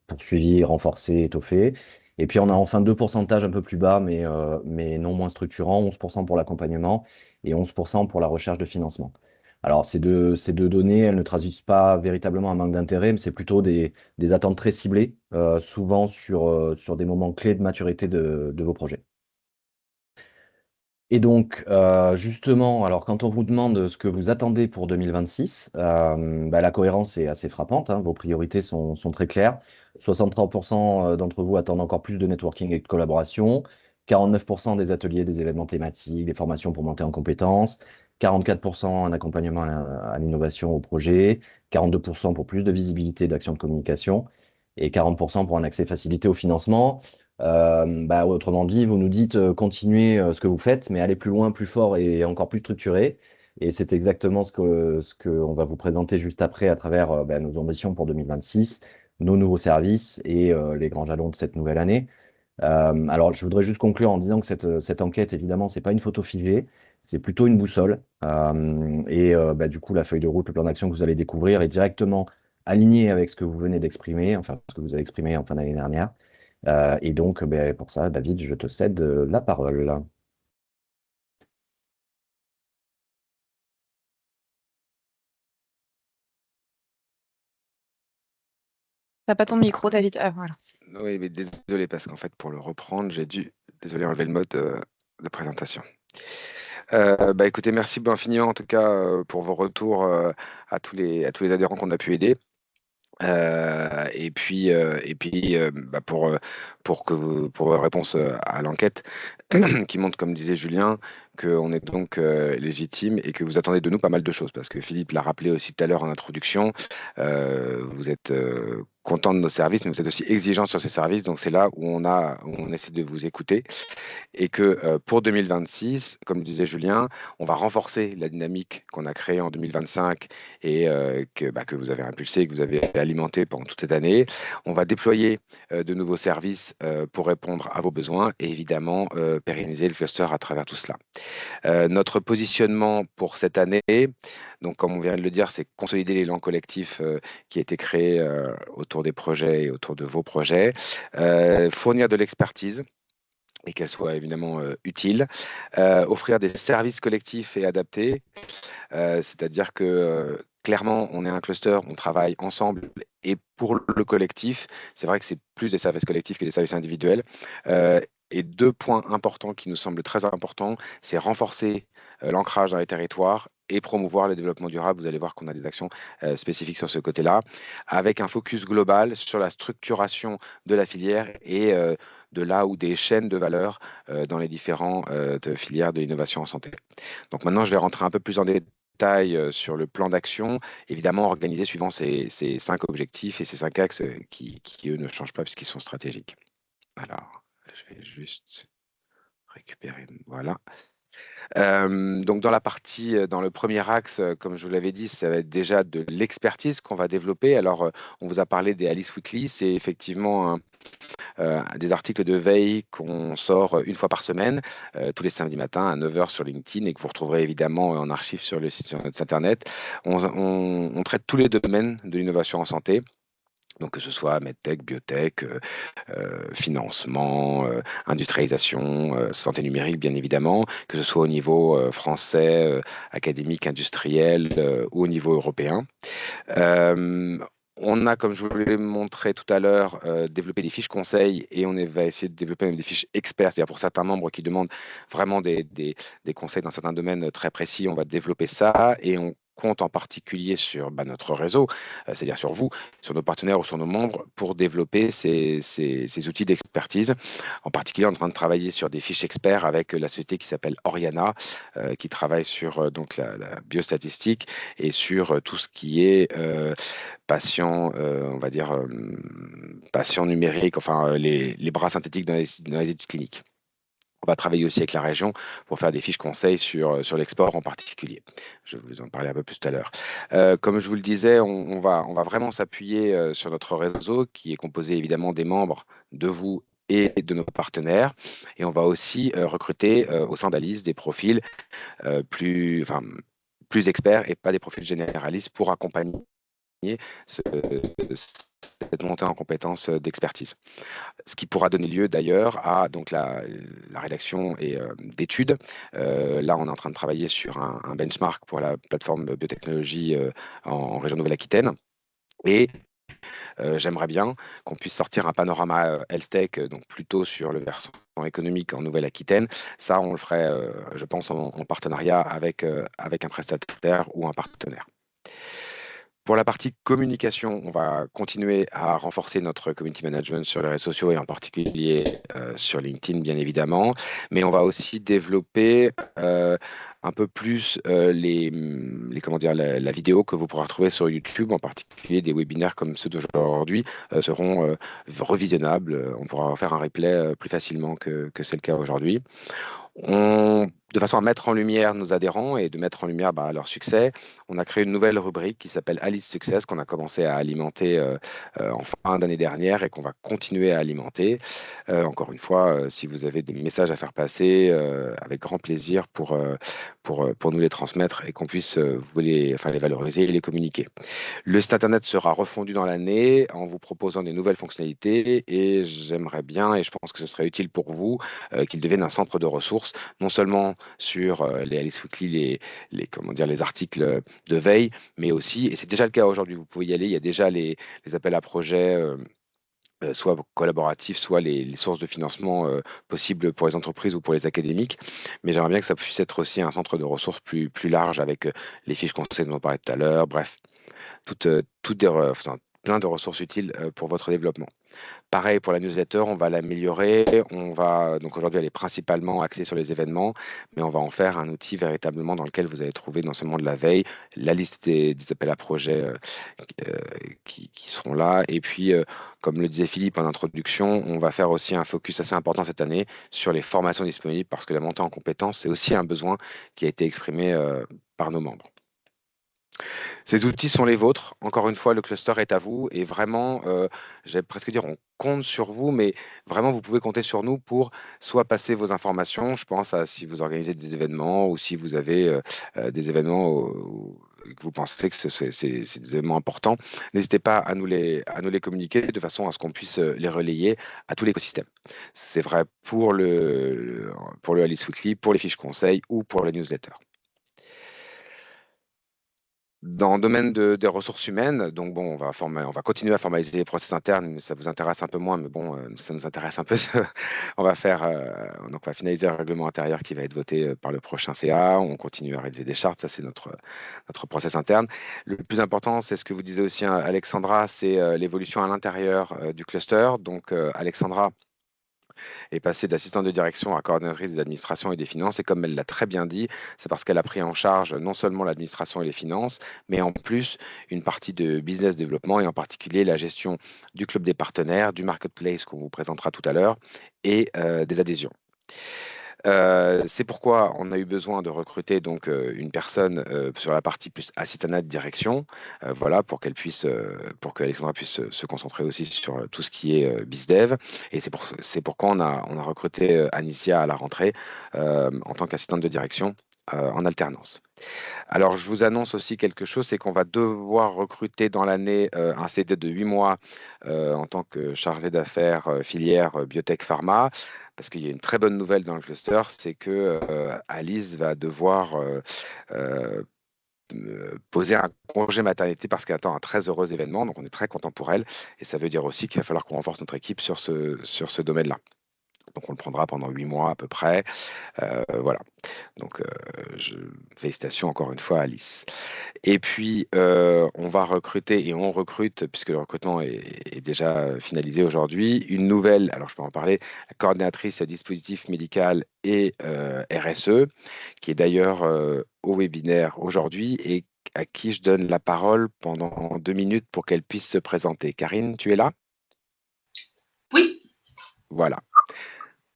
poursuivi, renforcé, étoffé. Et puis, on a enfin 2 pourcentages un peu plus bas, mais non moins structurants, 11% pour l'accompagnement et 11% pour la recherche de financement. Alors, ces deux données, elles ne traduisent pas véritablement un manque d'intérêt, mais c'est plutôt des attentes très ciblées, souvent sur des moments clés de maturité de vos projets. Et donc, justement, alors quand on vous demande ce que vous attendez pour 2026, la cohérence est assez frappante, hein. Vos priorités sont très claires. 63% d'entre vous attendent encore plus de networking et de collaboration, 49% des ateliers, des événements thématiques, des formations pour monter en compétences, 44% un accompagnement à l'innovation au projet, 42% pour plus de visibilité d'action de communication et 40% pour un accès facilité au financement. Autrement dit, vous nous dites continuez ce que vous faites, mais allez plus loin, plus fort et encore plus structuré. Et c'est exactement ce qu'on va vous présenter juste après à travers nos ambitions pour 2026, nos nouveaux services et les grands jalons de cette nouvelle année. Alors, je voudrais juste conclure en disant que cette enquête, évidemment, c'est pas une photo figée, c'est plutôt une boussole. Du coup, la feuille de route, le plan d'action que vous allez découvrir est directement aligné avec ce que vous venez d'exprimer, enfin, ce que vous avez exprimé en fin d'année dernière. Et donc, pour ça, David, je te cède la parole. T'as pas ton micro, David. Ah, voilà. Oui, mais désolé, parce qu'en fait, pour le reprendre, j'ai dû, désolé, enlever le mode de présentation. Écoutez, merci infiniment en tout cas pour vos retours à tous les adhérents qu'on a pu aider. Pour vos réponses à l'enquête qui montre, comme disait Julien, qu'on est donc légitime et que vous attendez de nous pas mal de choses, parce que Philippe l'a rappelé aussi tout à l'heure en introduction, vous êtes content de nos services, mais vous êtes aussi exigeant sur ces services, donc c'est là où on essaie de vous écouter, et que pour 2026, comme disait Julien, on va renforcer la dynamique qu'on a créée en 2025 et que vous avez impulsé, que vous avez alimenté pendant toute cette année. On va déployer de nouveaux services pour répondre à vos besoins et évidemment pérenniser le cluster à travers tout cela. Notre positionnement pour cette année, donc comme on vient de le dire, c'est consolider l'élan collectif qui a été créé autour des projets et autour de vos projets, fournir de l'expertise et qu'elle soit évidemment utile. Offrir des services collectifs et adaptés, c'est-à-dire que clairement, on est un cluster, on travaille ensemble et pour le collectif. C'est vrai que c'est plus des services collectifs que des services individuels. Et deux points importants qui nous semblent très importants, c'est renforcer l'ancrage dans les territoires et promouvoir le développement durable. Vous allez voir qu'on a des actions spécifiques sur ce côté-là, avec un focus global sur la structuration de la filière et de là où des chaînes de valeur dans les différentes filières de l'innovation en santé. Donc maintenant, je vais rentrer un peu plus en détail sur le plan d'action, évidemment organisé suivant ces 5 objectifs et ces 5 axes qui, eux, ne changent pas puisqu'ils sont stratégiques. Alors, je vais juste récupérer, voilà. Donc dans le premier axe, comme je vous l'avais dit, ça va être déjà de l'expertise qu'on va développer. Alors, on vous a parlé des Alice Weekly, c'est effectivement des articles de veille qu'on sort une fois par semaine, tous les samedis matins à 9h sur LinkedIn et que vous retrouverez évidemment en archive sur notre site internet. On traite tous les domaines de l'innovation en santé. Donc que ce soit medtech, biotech, financement, industrialisation, santé numérique bien évidemment, que ce soit au niveau français, académique, industriel ou au niveau européen. On a, comme je vous l'ai montré tout à l'heure, développé des fiches conseils et va essayer de développer même des fiches experts, c'est-à-dire pour certains membres qui demandent vraiment des conseils dans certains domaines très précis, on va développer ça et on compte en particulier sur notre réseau, c'est-à-dire sur vous, sur nos partenaires ou sur nos membres, pour développer ces outils d'expertise. En particulier, on est en train de travailler sur des fiches experts avec la société qui s'appelle Oriana, qui travaille sur donc la biostatistique et sur tout ce qui est patients, on va dire, patients numériques, enfin les bras synthétiques dans les études cliniques. On va travailler aussi avec la région pour faire des fiches conseils sur l'export en particulier. Je vais vous en parler un peu plus tout à l'heure. Comme je vous le disais, on va vraiment s'appuyer sur notre réseau qui est composé évidemment des membres, de vous et de nos partenaires. Et on va aussi recruter au sein d'Alice des profils plus experts et pas des profils généralistes pour accompagner cette montée en compétences d'expertise. Ce qui pourra donner lieu d'ailleurs à donc la rédaction d'études. Là, on est en train de travailler sur un benchmark pour la plateforme biotechnologie en région Nouvelle-Aquitaine. Et j'aimerais bien qu'on puisse sortir un panorama health tech, donc plutôt sur le versant économique en Nouvelle-Aquitaine. Ça, on le ferait, je pense, en partenariat avec un prestataire ou un partenaire. Pour la partie communication, on va continuer à renforcer notre community management sur les réseaux sociaux et en particulier sur LinkedIn, bien évidemment. Mais on va aussi développer un peu plus la vidéo que vous pourrez retrouver sur YouTube, en particulier des webinaires comme ceux d'aujourd'hui seront revisionnables. On pourra faire un replay plus facilement que c'est le cas aujourd'hui. De façon à mettre en lumière nos adhérents et de mettre en lumière leur succès, on a créé une nouvelle rubrique qui s'appelle Alice Success, qu'on a commencé à alimenter en fin d'année dernière et qu'on va continuer à alimenter. Encore une fois, si vous avez des messages à faire passer, avec grand plaisir pour nous les transmettre et qu'on puisse les valoriser et les communiquer. Le site internet sera refondu dans l'année en vous proposant des nouvelles fonctionnalités et j'aimerais bien, et je pense que ce serait utile pour vous, qu'il devienne un centre de ressources, non seulement sur les Alice Weekly, les articles de veille, mais aussi, et c'est déjà le cas aujourd'hui, vous pouvez y aller, il y a déjà les appels à projets soit collaboratifs, soit les sources de financement possibles pour les entreprises ou pour les académiques. Mais j'aimerais bien que ça puisse être aussi un centre de ressources plus large avec les fiches conseils dont on parlait tout à l'heure, bref, plein de ressources utiles pour votre développement. Pareil pour la newsletter, on va l'améliorer. Donc aujourd'hui, elle est principalement axée sur les événements, mais on va en faire un outil véritablement dans lequel vous allez trouver non seulement de la veille, la liste des appels à projets qui seront là. Et puis, comme le disait Philippe en introduction, on va faire aussi un focus assez important cette année sur les formations disponibles parce que la montée en compétences, c'est aussi un besoin qui a été exprimé par nos membres. Ces outils sont les vôtres. Encore une fois, le cluster est à vous et vraiment, j'allais presque dire, on compte sur vous, mais vraiment, vous pouvez compter sur nous pour soit passer vos informations. Je pense à si vous organisez des événements ou si vous avez des événements que vous pensez que c'est des éléments importants, n'hésitez pas à nous les communiquer de façon à ce qu'on puisse les relayer à tout l'écosystème. C'est vrai pour le Alice Weekly, pour les fiches conseils ou pour les newsletters. Dans le domaine des ressources humaines, donc bon, on va continuer à formaliser les process internes, mais ça vous intéresse un peu moins, mais bon, ça nous intéresse un peu. On va finaliser le règlement intérieur qui va être voté par le prochain CA. On continue à rédiger des chartes, ça c'est notre process interne. Le plus important, c'est ce que vous disiez aussi, Alexandra, c'est l'évolution à l'intérieur du cluster. Donc Alexandra est passée d'assistante de direction à coordinatrice des administrations et des finances. Et comme elle l'a très bien dit, c'est parce qu'elle a pris en charge non seulement l'administration et les finances, mais en plus une partie de business développement et en particulier la gestion du club des partenaires, du marketplace qu'on vous présentera tout à l'heure et des adhésions. C'est pourquoi on a eu besoin de recruter donc une personne sur la partie plus assistanat de direction, voilà, pour qu'Alexandra puisse se concentrer aussi sur tout ce qui est BizDev. Et c'est pourquoi on a recruté Anicia à la rentrée en tant qu'assistante de direction en alternance. Alors, je vous annonce aussi quelque chose, c'est qu'on va devoir recruter dans l'année un CD de 8 mois en tant que chargé d'affaires filière biotech pharma, parce qu'il y a une très bonne nouvelle dans le cluster, c'est que Alice va devoir poser un congé maternité parce qu'elle attend un très heureux événement, donc on est très content pour elle, et ça veut dire aussi qu'il va falloir qu'on renforce notre équipe sur ce domaine-là. Donc on le prendra pendant 8 mois à peu près. Voilà. Donc félicitations encore une fois à Alice. Et puis on va recruter et on recrute, puisque le recrutement est déjà finalisé aujourd'hui, une nouvelle, alors je peux en parler, la coordinatrice dispositif médical et RSE, qui est d'ailleurs au webinaire aujourd'hui et à qui je donne la parole pendant 2 minutes pour qu'elle puisse se présenter. Karine, tu es là? Oui. Voilà.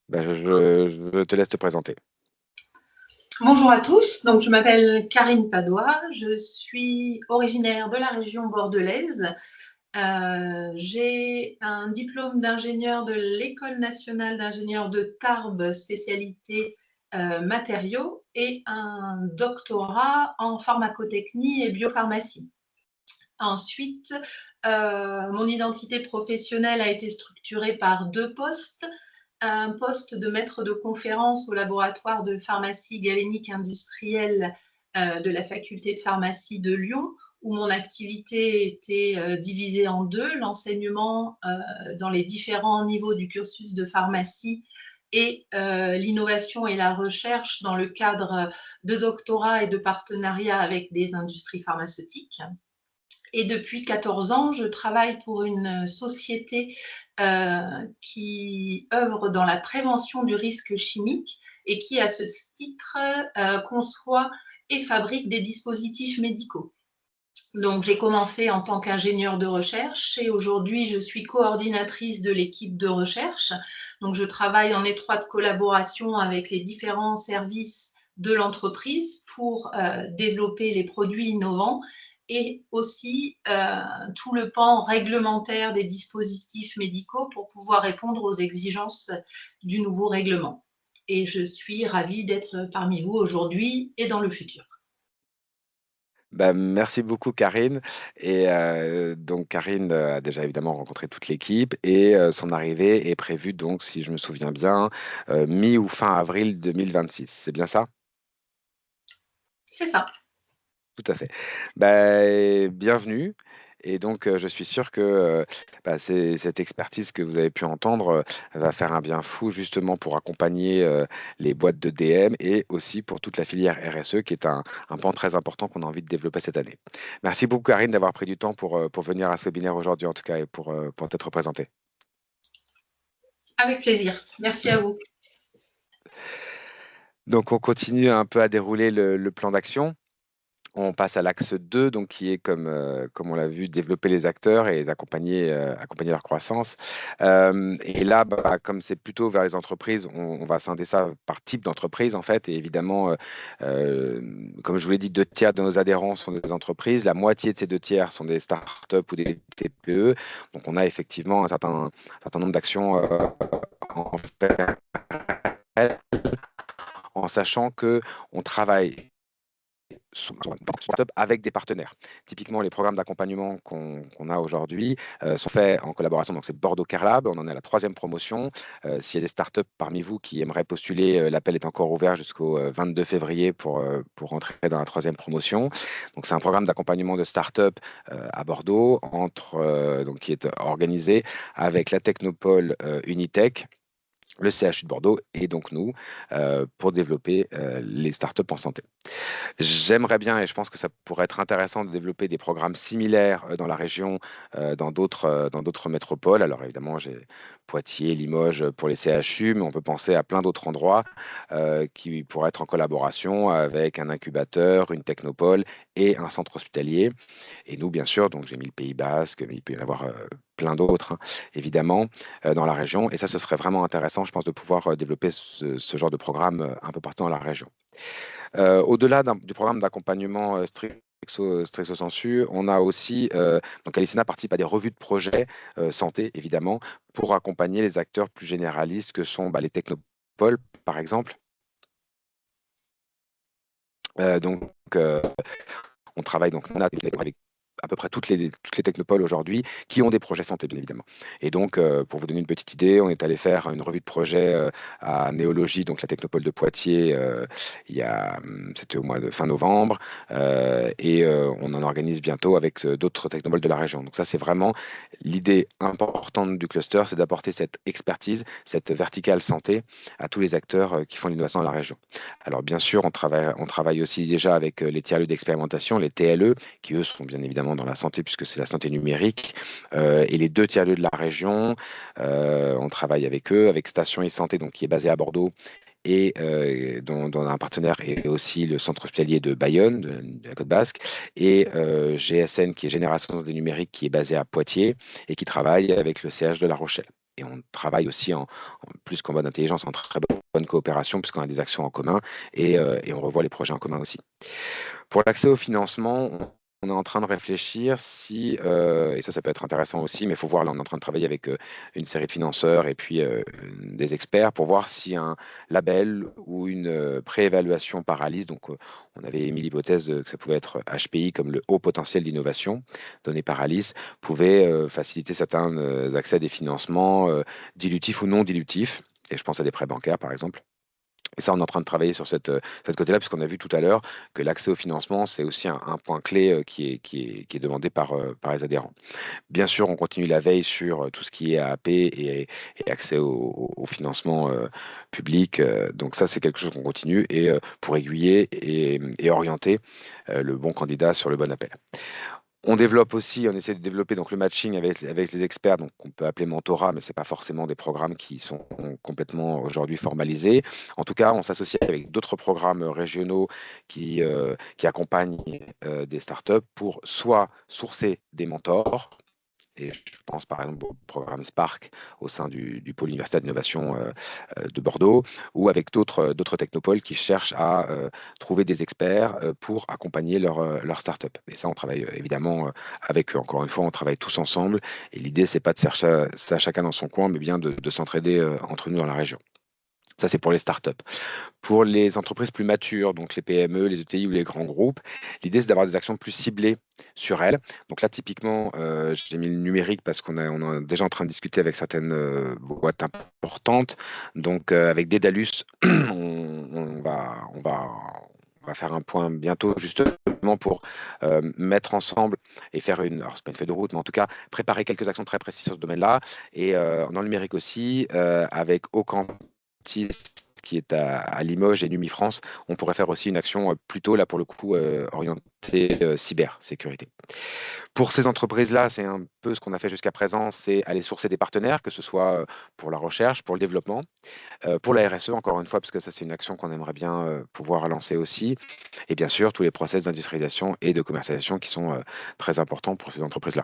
Ben, je te laisse te présenter. Bonjour à tous, donc je m'appelle Karine Padois, je suis originaire de la région bordelaise. J'ai un diplôme d'ingénieur de l'École nationale d'ingénieurs de Tarbes, spécialité matériaux, et un doctorat en pharmacotechnie et biopharmacie. Ensuite, mon identité professionnelle a été structurée par 2 postes. Un poste de maître de conférence au laboratoire de pharmacie galénique industrielle de la faculté de pharmacie de Lyon, où mon activité était divisée en 2, l'enseignement dans les différents niveaux du cursus de pharmacie et l'innovation et la recherche dans le cadre de doctorat et de partenariat avec des industries pharmaceutiques. Et depuis 14 ans, je travaille pour une société qui œuvre dans la prévention du risque chimique et qui, à ce titre, conçoit et fabrique des dispositifs médicaux. Donc, j'ai commencé en tant qu'ingénieure de recherche et aujourd'hui, je suis coordinatrice de l'équipe de recherche. Donc, je travaille en étroite collaboration avec les différents services de l'entreprise pour développer les produits innovants et aussi tout le pan réglementaire des dispositifs médicaux pour pouvoir répondre aux exigences du nouveau règlement. Et je suis ravie d'être parmi vous aujourd'hui et dans le futur. Ben, merci beaucoup Karine. Et donc Karine a déjà évidemment rencontré toute l'équipe et son arrivée est prévue donc, si je me souviens bien, mi ou fin avril 2026. C'est bien ça? C'est ça. Tout à fait. Ben, bienvenue. Et donc, je suis sûr que cette expertise que vous avez pu entendre va faire un bien fou justement pour accompagner les boîtes de DM et aussi pour toute la filière RSE qui est un pan très important qu'on a envie de développer cette année. Merci beaucoup Karine d'avoir pris du temps pour venir à ce webinaire aujourd'hui en tout cas et pour t'être présentée. Avec plaisir. Merci à vous. Donc, on continue un peu à dérouler le plan d'action. On passe à l'axe 2, donc qui est, comme on l'a vu, développer les acteurs et accompagner leur croissance. Et là, comme c'est plutôt vers les entreprises, on va scinder ça par type d'entreprise, en fait. Et évidemment, comme je vous l'ai dit, 2/3 de nos adhérents sont des entreprises. La moitié de ces 2/3 sont des startups ou des TPE. Donc, on a effectivement un certain nombre d'actions en fait, en sachant qu'on travaille start-up avec des partenaires. Typiquement, les programmes d'accompagnement qu'on a aujourd'hui sont faits en collaboration. Donc, c'est Bordeaux Carlab. On en est à la 3e promotion. S'il y a des startups parmi vous qui aimeraient postuler, l'appel est encore ouvert jusqu'au 22 février pour entrer dans la 3e promotion. Donc, c'est un programme d'accompagnement de startup à Bordeaux donc, qui est organisé avec la Technopole Unitech, le CHU de Bordeaux et donc nous, pour développer les startups en santé. J'aimerais bien, et je pense que ça pourrait être intéressant de développer des programmes similaires dans la région, dans d'autres métropoles. Alors évidemment, j'ai Poitiers, Limoges pour les CHU, mais on peut penser à plein d'autres endroits qui pourraient être en collaboration avec un incubateur, une technopole et un centre hospitalier. Et nous, bien sûr, donc j'ai mis le Pays Basque, mais il peut y en avoir plein d'autres, hein, évidemment, dans la région. Et ça, ce serait vraiment intéressant, je pense, de pouvoir développer ce genre de programme un peu partout dans la région. Au-delà du programme d'accompagnement stricto sensu, on a aussi, donc Alicena participe à des revues de projets santé, évidemment, pour accompagner les acteurs plus généralistes que sont les technopoles, par exemple. On travaille donc avec à peu près toutes les technopoles aujourd'hui qui ont des projets santé, bien évidemment. Et donc, pour vous donner une petite idée, on est allé faire une revue de projet à Néologie, donc la technopole de Poitiers, c'était au mois de fin novembre, et on en organise bientôt avec d'autres technopoles de la région. Donc ça, c'est vraiment l'idée importante du cluster, c'est d'apporter cette expertise, cette verticale santé à tous les acteurs qui font l'innovation dans la région. Alors bien sûr, on travaille aussi déjà avec les tiers-lieux d'expérimentation, les TLE, qui eux sont bien évidemment dans la santé puisque c'est la santé numérique, et les 2 tiers-lieux de la région, on travaille avec eux, avec Station e-Santé, donc qui est basé à Bordeaux, et dont un partenaire est aussi le centre hospitalier de Bayonne, de la Côte Basque, et GSN, qui est Génération Santé Numérique, qui est basé à Poitiers, et qui travaille avec le CH de La Rochelle. Et on travaille aussi plus qu'en bonne intelligence, en très bonne coopération, puisqu'on a des actions en commun, et on revoit les projets en commun aussi. Pour l'accès au financement, on est en train de réfléchir si, et ça peut être intéressant aussi, mais il faut voir, là on est en train de travailler avec une série de financeurs et puis des experts pour voir si un label ou une préévaluation par ALICE, donc on avait émis l'hypothèse que ça pouvait être HPI comme le haut potentiel d'innovation donné par ALICE, pouvait faciliter certains accès à des financements dilutifs ou non dilutifs, et je pense à des prêts bancaires par exemple. Et ça, on est en train de travailler sur cette côté-là, puisqu'on a vu tout à l'heure que l'accès au financement, c'est aussi un point clé qui est demandé par les adhérents. Bien sûr, on continue la veille sur tout ce qui est AAP et accès au financement public. Donc ça, c'est quelque chose qu'on continue et pour aiguiller et orienter le bon candidat sur le bon appel. On essaie de développer donc le matching avec les experts, donc qu'on peut appeler mentorat, mais ce n'est pas forcément des programmes qui sont complètement aujourd'hui formalisés. En tout cas, on s'associe avec d'autres programmes régionaux qui accompagnent des startups pour soit sourcer des mentors, et je pense par exemple au programme Spark au sein du pôle universitaire d'innovation de Bordeaux, ou avec d'autres technopoles qui cherchent à trouver des experts pour accompagner leur start-up. Et ça, on travaille évidemment avec eux. Encore une fois, on travaille tous ensemble. Et l'idée, c'est pas de faire ça chacun dans son coin, mais bien de s'entraider entre nous dans la région. Ça, c'est pour les startups. Pour les entreprises plus matures, donc les PME, les ETI ou les grands groupes, l'idée, c'est d'avoir des actions plus ciblées sur elles. Donc là, typiquement, j'ai mis le numérique parce qu'on est déjà en train de discuter avec certaines boîtes importantes. Donc, avec Dédalus, on va faire un point bientôt justement pour mettre ensemble et faire alors c'est pas une feuille de route, mais en tout cas préparer quelques actions très précises sur ce domaine-là. Et dans le numérique aussi, avec Aucantis, qui est à Limoges, et Numifrance, on pourrait faire aussi une action plutôt, là pour le coup, orientée cybersécurité. Pour ces entreprises-là, c'est un peu ce qu'on a fait jusqu'à présent, c'est aller sourcer des partenaires, que ce soit pour la recherche, pour le développement, pour la RSE, encore une fois, parce que ça, c'est une action qu'on aimerait bien pouvoir lancer aussi, et bien sûr, tous les process d'industrialisation et de commercialisation qui sont très importants pour ces entreprises-là.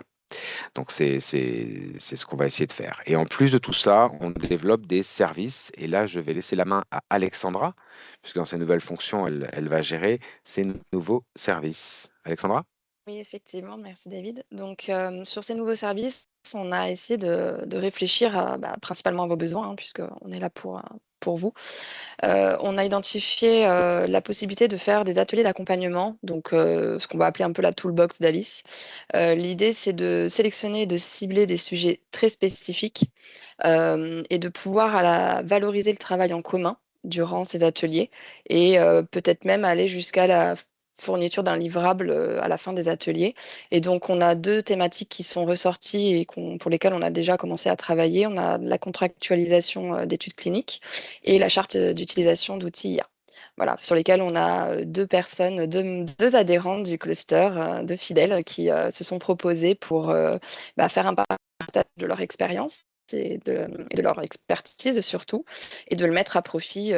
Donc, c'est ce qu'on va essayer de faire. Et en plus de tout ça, on développe des services. Et là, je vais laisser la main à Alexandra, puisque dans ses nouvelles fonctions, elle va gérer ces nouveaux services. Alexandra ? Oui, effectivement, merci David. Donc, sur ces nouveaux services, on a essayé de réfléchir principalement à vos besoins, puisqu'on est là pour vous. On a identifié la possibilité de faire des ateliers d'accompagnement, donc ce qu'on va appeler un peu la toolbox d'Alice. L'idée, c'est de sélectionner et de cibler des sujets très spécifiques et de pouvoir valoriser le travail en commun durant ces ateliers et peut-être même aller jusqu'à la fourniture d'un livrable à la fin des ateliers. Et donc, on a 2 thématiques qui sont ressorties et pour lesquelles on a déjà commencé à travailler. On a la contractualisation d'études cliniques et la charte d'utilisation d'outils IA. Voilà, sur lesquels on a 2 personnes, 2 adhérentes du cluster, 2 fidèles qui se sont proposées pour faire un partage de leur expérience et de leur expertise surtout, et de le mettre à profit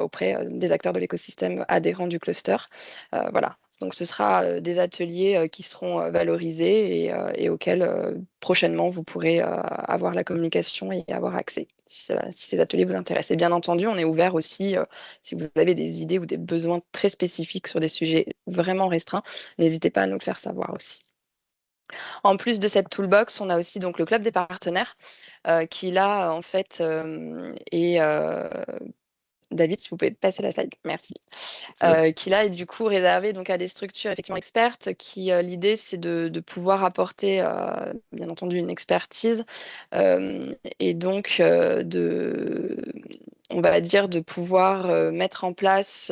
auprès des acteurs de l'écosystème adhérents du cluster. Voilà. Donc ce sera des ateliers qui seront valorisés et auxquels prochainement vous pourrez avoir la communication et avoir accès si ces ateliers vous intéressent. Et bien entendu, on est ouvert aussi si vous avez des idées ou des besoins très spécifiques sur des sujets vraiment restreints, n'hésitez pas à nous le faire savoir aussi. En plus de cette toolbox, on a aussi donc le club des partenaires qui là en fait est David, si vous pouvez passer la slide, merci. Qui là est du coup réservé donc à des structures effectivement expertes qui l'idée c'est de pouvoir apporter bien entendu une expertise et donc on va dire de pouvoir mettre en place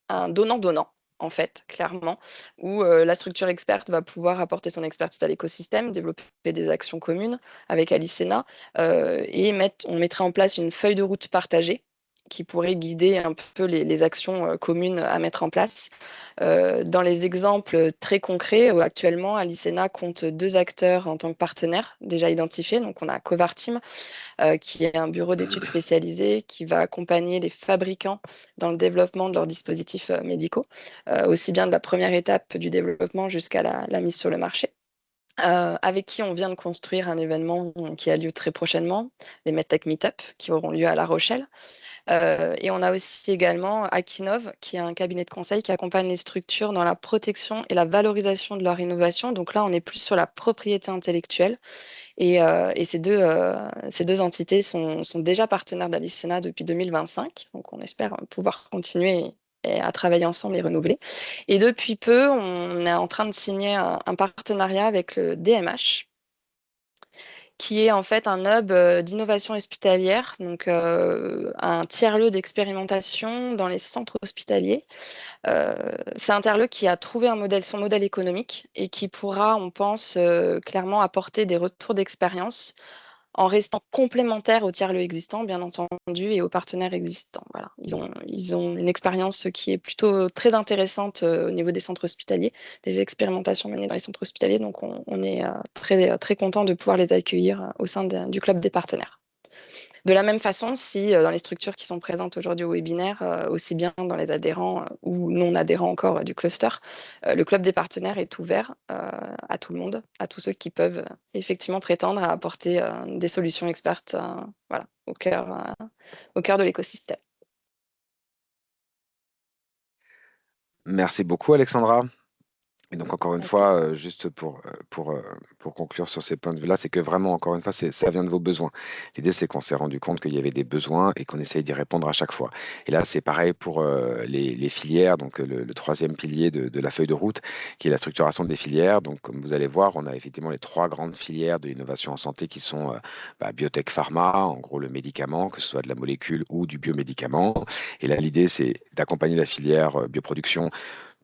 un donnant-donnant en fait, clairement, où la structure experte va pouvoir apporter son expertise à l'écosystème, développer des actions communes avec Alicena et on mettrait en place une feuille de route partagée qui pourrait guider un peu les actions communes à mettre en place. Dans les exemples très concrets, actuellement, Alicena compte 2 acteurs en tant que partenaires déjà identifiés. Donc, on a Covartim, qui est un bureau d'études spécialisé qui va accompagner les fabricants dans le développement de leurs dispositifs médicaux, aussi bien de la première étape du développement jusqu'à la mise sur le marché. Avec qui on vient de construire un événement qui a lieu très prochainement, les MedTech Meetup, qui auront lieu à La Rochelle. Et on a aussi également Akinov, qui est un cabinet de conseil qui accompagne les structures dans la protection et la valorisation de leur innovation. Donc là, on est plus sur la propriété intellectuelle. Et ces deux entités sont déjà partenaires d'Alicena depuis 2025. Donc on espère pouvoir continuer et à travailler ensemble et renouveler. Et depuis peu, on est en train de signer un partenariat avec le DMH, qui est en fait un hub d'innovation hospitalière, donc un tiers-lieu d'expérimentation dans les centres hospitaliers. C'est un tiers-lieu qui a trouvé son modèle économique et qui pourra, on pense, clairement apporter des retours d'expérience en restant complémentaires au tiers-lieu existant, bien entendu, et aux partenaires existants. Voilà. Ils ont une expérience qui est plutôt très intéressante au niveau des centres hospitaliers, des expérimentations menées dans les centres hospitaliers. Donc, on est très, très content de pouvoir les accueillir au sein du club des partenaires. De la même façon, si dans les structures qui sont présentes aujourd'hui au webinaire, aussi bien dans les adhérents ou non adhérents encore du cluster, le club des partenaires est ouvert à tout le monde, à tous ceux qui peuvent effectivement prétendre à apporter des solutions expertes voilà, au cœur de l'écosystème. Merci beaucoup, Alexandra. Et donc, encore une fois, juste pour conclure sur ces points de vue-là, c'est que vraiment, encore une fois, ça vient de vos besoins. L'idée, c'est qu'on s'est rendu compte qu'il y avait des besoins et qu'on essaye d'y répondre à chaque fois. Et là, c'est pareil pour les filières, donc le 3e pilier de la feuille de route, qui est la structuration des filières. Donc, comme vous allez voir, on a effectivement les 3 grandes filières de l'innovation en santé qui sont biotech pharma, en gros le médicament, que ce soit de la molécule ou du biomédicament. Et là, l'idée, c'est d'accompagner la filière bioproduction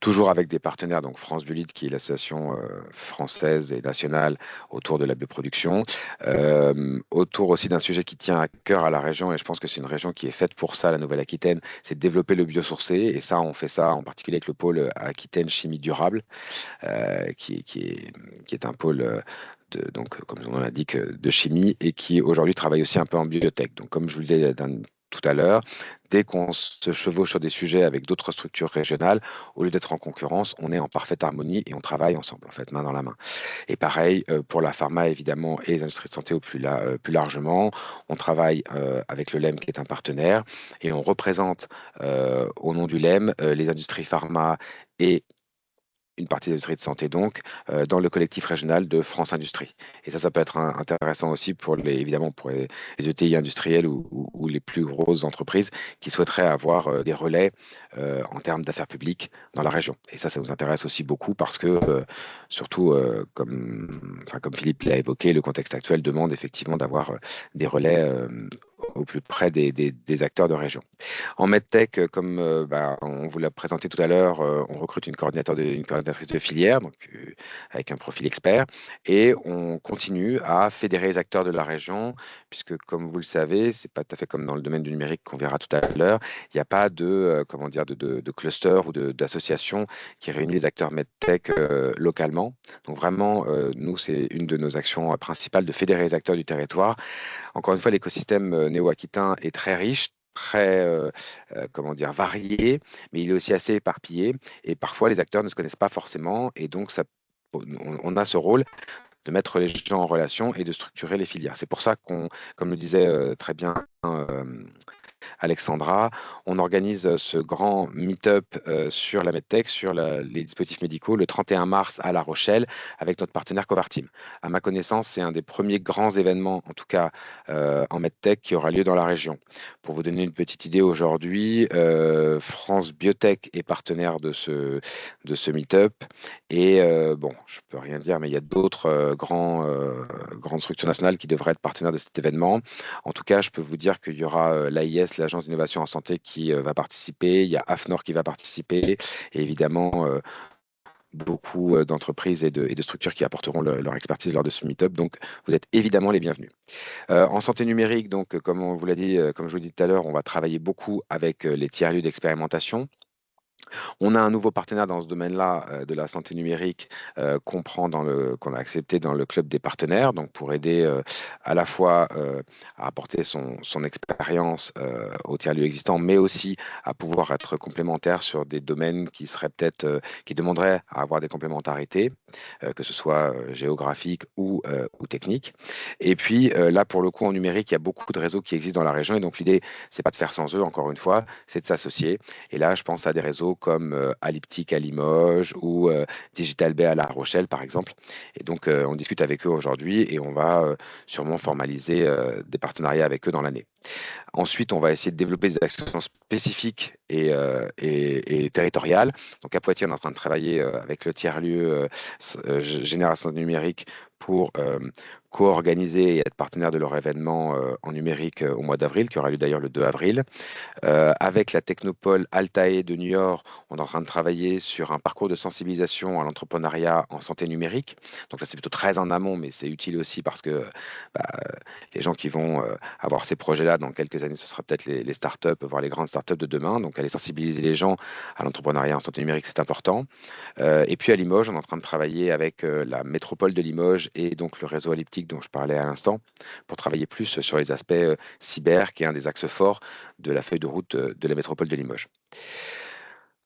toujours avec des partenaires, donc France Biolite, qui est l'association française et nationale autour de la bioproduction, autour aussi d'un sujet qui tient à cœur à la région, et je pense que c'est une région qui est faite pour ça, la Nouvelle-Aquitaine, c'est de développer le biosourcé, et ça, on fait ça en particulier avec le pôle Aquitaine Chimie Durable, qui est un pôle donc, comme on l'indique, de chimie, et qui aujourd'hui travaille aussi un peu en biotech. Donc, comme je vous le disais tout à l'heure, dès qu'on se chevauche sur des sujets avec d'autres structures régionales, au lieu d'être en concurrence, on est en parfaite harmonie et on travaille ensemble, en fait, main dans la main. Et pareil, pour la pharma, évidemment, et les industries de santé plus largement, on travaille avec le LEM, qui est un partenaire, et on représente au nom du LEM les industries pharma et une partie des industries de santé donc, dans le collectif régional de France Industrie. Et ça peut être intéressant aussi évidemment pour les ETI industriels ou les plus grosses entreprises qui souhaiteraient avoir des relais en termes d'affaires publiques dans la région. Et ça nous intéresse aussi beaucoup parce que, surtout, comme Philippe l'a évoqué, le contexte actuel demande effectivement d'avoir des relais au plus près des acteurs de région. En MedTech, comme on vous l'a présenté tout à l'heure, on recrute une coordinatrice de filière, donc avec un profil expert, et on continue à fédérer les acteurs de la région, puisque comme vous le savez, c'est pas tout à fait comme dans le domaine du numérique qu'on verra tout à l'heure, il n'y a pas de cluster ou d'association qui réunit les acteurs MedTech localement. Donc vraiment, nous, c'est une de nos actions principales de fédérer les acteurs du territoire. Encore une fois, l'écosystème néo-aquitain est très riche, très varié, mais il est aussi assez éparpillé. Et parfois, les acteurs ne se connaissent pas forcément. Et donc, on a ce rôle de mettre les gens en relation et de structurer les filières. C'est pour ça comme le disait très bien Alexandra, on organise ce grand meet-up sur la MedTech, sur les dispositifs médicaux, le 31 mars à La Rochelle, avec notre partenaire Covartim. À ma connaissance, c'est un des premiers grands événements, en tout cas en MedTech, qui aura lieu dans la région. Pour vous donner une petite idée, aujourd'hui, France Biotech est partenaire de ce meet-up. Et bon, je ne peux rien dire, mais il y a d'autres grandes structures nationales qui devraient être partenaires de cet événement. En tout cas, je peux vous dire qu'il y aura l'AIS, l'Agence d'innovation en santé, qui va participer. Il y a AFNOR qui va participer. Et évidemment, beaucoup d'entreprises et de structures qui apporteront leur expertise lors de ce meet-up. Donc, vous êtes évidemment les bienvenus. En santé numérique, donc, comme je vous l'ai dit tout à l'heure, on va travailler beaucoup avec les tiers-lieux d'expérimentation. On a un nouveau partenaire dans ce domaine-là de la santé numérique qu'on a accepté dans le club des partenaires, donc pour aider à la fois à apporter son expérience aux tiers-lieux existants, mais aussi à pouvoir être complémentaire sur des domaines qui demanderaient à avoir des complémentarités, que ce soit géographique ou technique. Et puis là, pour le coup, en numérique, il y a beaucoup de réseaux qui existent dans la région, et donc l'idée, c'est pas de faire sans eux, encore une fois, c'est de s'associer. Et là, je pense à des réseaux comme Alyptic à Limoges ou Digital Bay à La Rochelle, par exemple. Et donc, on discute avec eux aujourd'hui et on va sûrement formaliser des partenariats avec eux dans l'année. Ensuite, on va essayer de développer des actions spécifiques et territoriales. Donc, à Poitiers, on est en train de travailler avec le tiers-lieu Génération Numérique pour co-organiser et être partenaire de leur événement en numérique au mois d'avril, qui aura lieu d'ailleurs le 2 avril. Avec la Technopole Altae de Niort, on est en train de travailler sur un parcours de sensibilisation à l'entrepreneuriat en santé numérique. Donc là, c'est plutôt très en amont, mais c'est utile aussi parce que les gens qui vont avoir ces projets-là dans quelques années, ce sera peut-être les startups, voire les grandes startups de demain. Donc aller sensibiliser les gens à l'entrepreneuriat en santé numérique, c'est important. Et puis à Limoges, on est en train de travailler avec la métropole de Limoges et donc le réseau Alyptic dont je parlais à l'instant, pour travailler plus sur les aspects cyber, qui est un des axes forts de la feuille de route de la métropole de Limoges.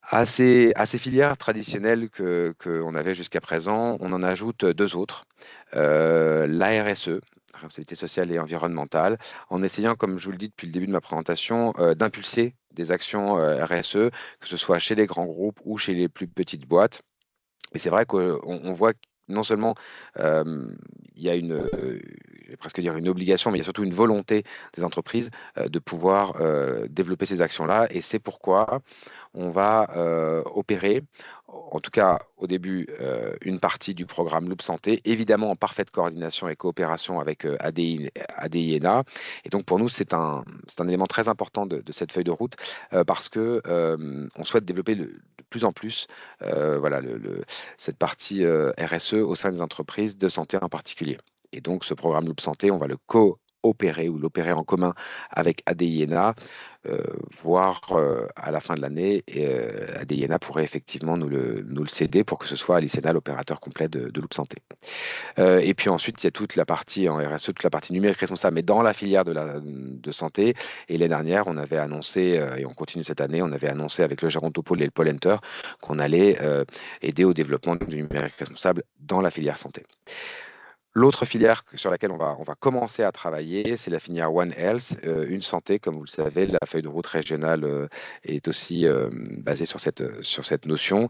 À ces filières traditionnelles qu'on avait jusqu'à présent, on en ajoute deux autres. La RSE, responsabilité sociale et environnementale, en essayant, comme je vous le dis depuis le début de ma présentation, d'impulser des actions RSE, que ce soit chez les grands groupes ou chez les plus petites boîtes. Et c'est vrai qu'on voit que non seulement il y a je vais presque dire une obligation, mais il y a surtout une volonté des entreprises de pouvoir développer ces actions-là. Et c'est pourquoi on va opérer, en tout cas au début, une partie du programme Loop Santé, évidemment en parfaite coordination et coopération avec ADINA. Et donc pour nous, c'est un élément très important de cette feuille de route parce que on souhaite développer de plus en plus cette partie RSE au sein des entreprises de santé en particulier. Et donc ce programme Loop Santé, on va le coopérer ou l'opérer en commun avec ADINA, voire à la fin de l'année, ADINA pourrait effectivement nous le céder pour que ce soit Alicena l'opérateur complet de Loop Santé. Et puis ensuite, il y a toute la partie en RSE, toute la partie numérique responsable, mais dans la filière de santé. Et l'année dernière, on avait annoncé, et on continue cette année, on avait annoncé avec le Gérontopole et le Pôle Enter qu'on allait aider au développement du numérique responsable dans la filière santé. L'autre filière sur laquelle on va commencer à travailler, c'est la filière One Health, une santé, comme vous le savez. La feuille de route régionale est aussi basée sur cette notion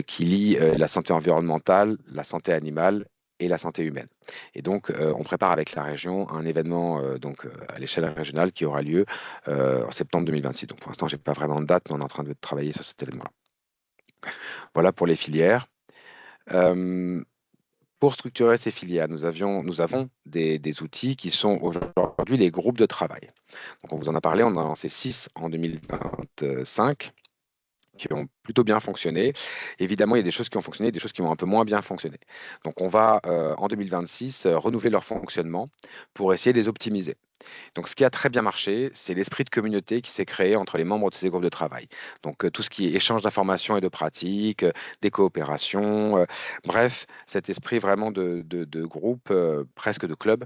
qui lie la santé environnementale, la santé animale et la santé humaine. Et donc, on prépare avec la région un événement à l'échelle régionale qui aura lieu en septembre 2026. Donc, pour l'instant, je n'ai pas vraiment de date, mais on est en train de travailler sur cet événement-là. Voilà pour les filières. Pour structurer ces filières, nous avons des outils qui sont aujourd'hui les groupes de travail. Donc, on vous en a parlé, on en a lancé 6 en 2025 qui ont plutôt bien fonctionné. Évidemment, il y a des choses qui ont fonctionné, des choses qui ont un peu moins bien fonctionné. Donc, on va en 2026 renouveler leur fonctionnement pour essayer de les optimiser. Donc, ce qui a très bien marché, c'est l'esprit de communauté qui s'est créé entre les membres de ces groupes de travail. Donc, tout ce qui est échange d'informations et de pratiques, des coopérations, bref, cet esprit vraiment de groupe, presque de club,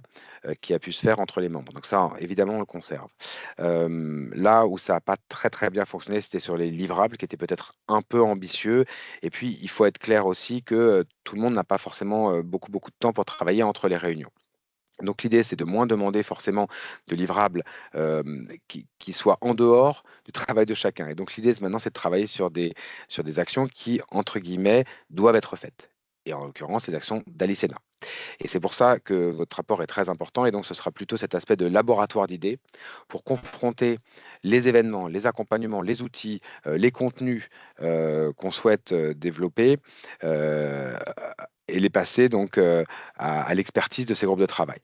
qui a pu se faire entre les membres. Donc, ça, évidemment, on le conserve. Là où ça n'a pas très, très bien fonctionné, c'était sur les livrables, qui étaient peut-être un peu ambitieux. Et puis, il faut être clair aussi que tout le monde n'a pas forcément beaucoup de temps pour travailler entre les réunions. Donc l'idée, c'est de moins demander forcément de livrables qui soient en dehors du travail de chacun. Et donc l'idée maintenant, c'est de travailler sur des actions qui, entre guillemets, doivent être faites. Et en l'occurrence, les actions d'Alicena. Et c'est pour ça que votre rapport est très important. Et donc, ce sera plutôt cet aspect de laboratoire d'idées pour confronter les événements, les accompagnements, les outils, les contenus qu'on souhaite développer et les passer donc à l'expertise de ces groupes de travail.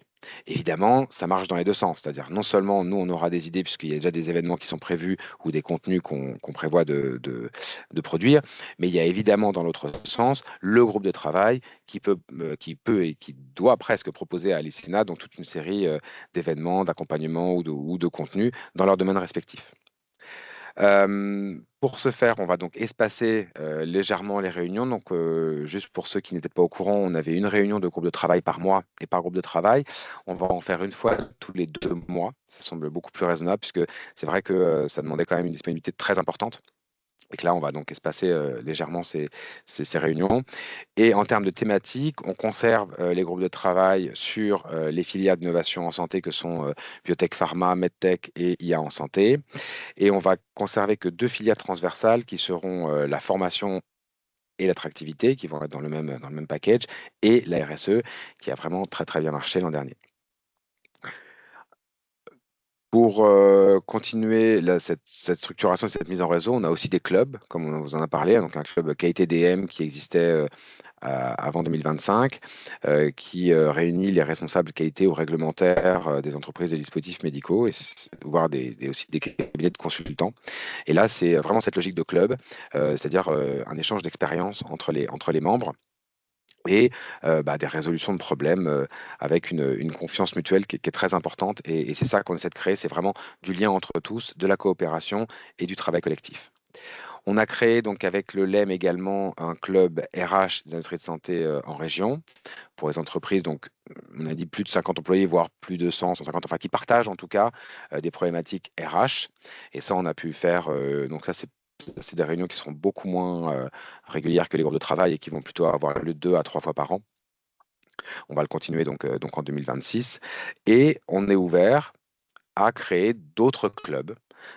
Évidemment, ça marche dans les deux sens, c'est-à-dire non seulement nous, on aura des idées puisqu'il y a déjà des événements qui sont prévus ou des contenus qu'on prévoit de produire, mais il y a évidemment dans l'autre sens le groupe de travail qui peut et qui doit presque proposer à Alicena donc toute une série d'événements, d'accompagnements ou de contenus dans leurs domaines respectifs. Pour ce faire, on va donc espacer légèrement les réunions. Donc, juste pour ceux qui n'étaient pas au courant, on avait une réunion de groupe de travail par mois et par groupe de travail. On va en faire une fois tous les 2 mois. Ça semble beaucoup plus raisonnable puisque c'est vrai que ça demandait quand même une disponibilité très importante. Et que là, on va donc espacer légèrement ces réunions. Et en termes de thématiques, on conserve les groupes de travail sur les filières d'innovation en santé que sont biotech pharma, medtech et IA en santé. Et on va conserver que 2 filières transversales qui seront la formation et l'attractivité, qui vont être dans le même package, et la RSE, qui a vraiment très très bien marché l'an dernier. Pour continuer cette structuration et cette mise en réseau, on a aussi des clubs, comme on vous en a parlé, donc un club KITDM qui existait avant 2025, qui réunit les responsables qualité ou réglementaires des entreprises de dispositifs médicaux, et voire aussi des cabinets de consultants. Et là, c'est vraiment cette logique de club, c'est-à-dire un échange d'expériences entre les membres et des résolutions de problèmes avec une confiance mutuelle qui est très importante. Et c'est ça qu'on essaie de créer, c'est vraiment du lien entre tous, de la coopération et du travail collectif. On a créé donc avec le LEM également un club RH des industries de santé en région pour les entreprises. Donc, on a dit plus de 50 employés, voire plus de 100, 150, enfin qui partagent en tout cas des problématiques RH. Et ça, on a pu faire. Donc ça, c'est des réunions qui seront beaucoup moins régulières que les groupes de travail et qui vont plutôt avoir lieu 2 à 3 fois par an. On va le continuer donc en 2026. Et on est ouvert à créer d'autres clubs.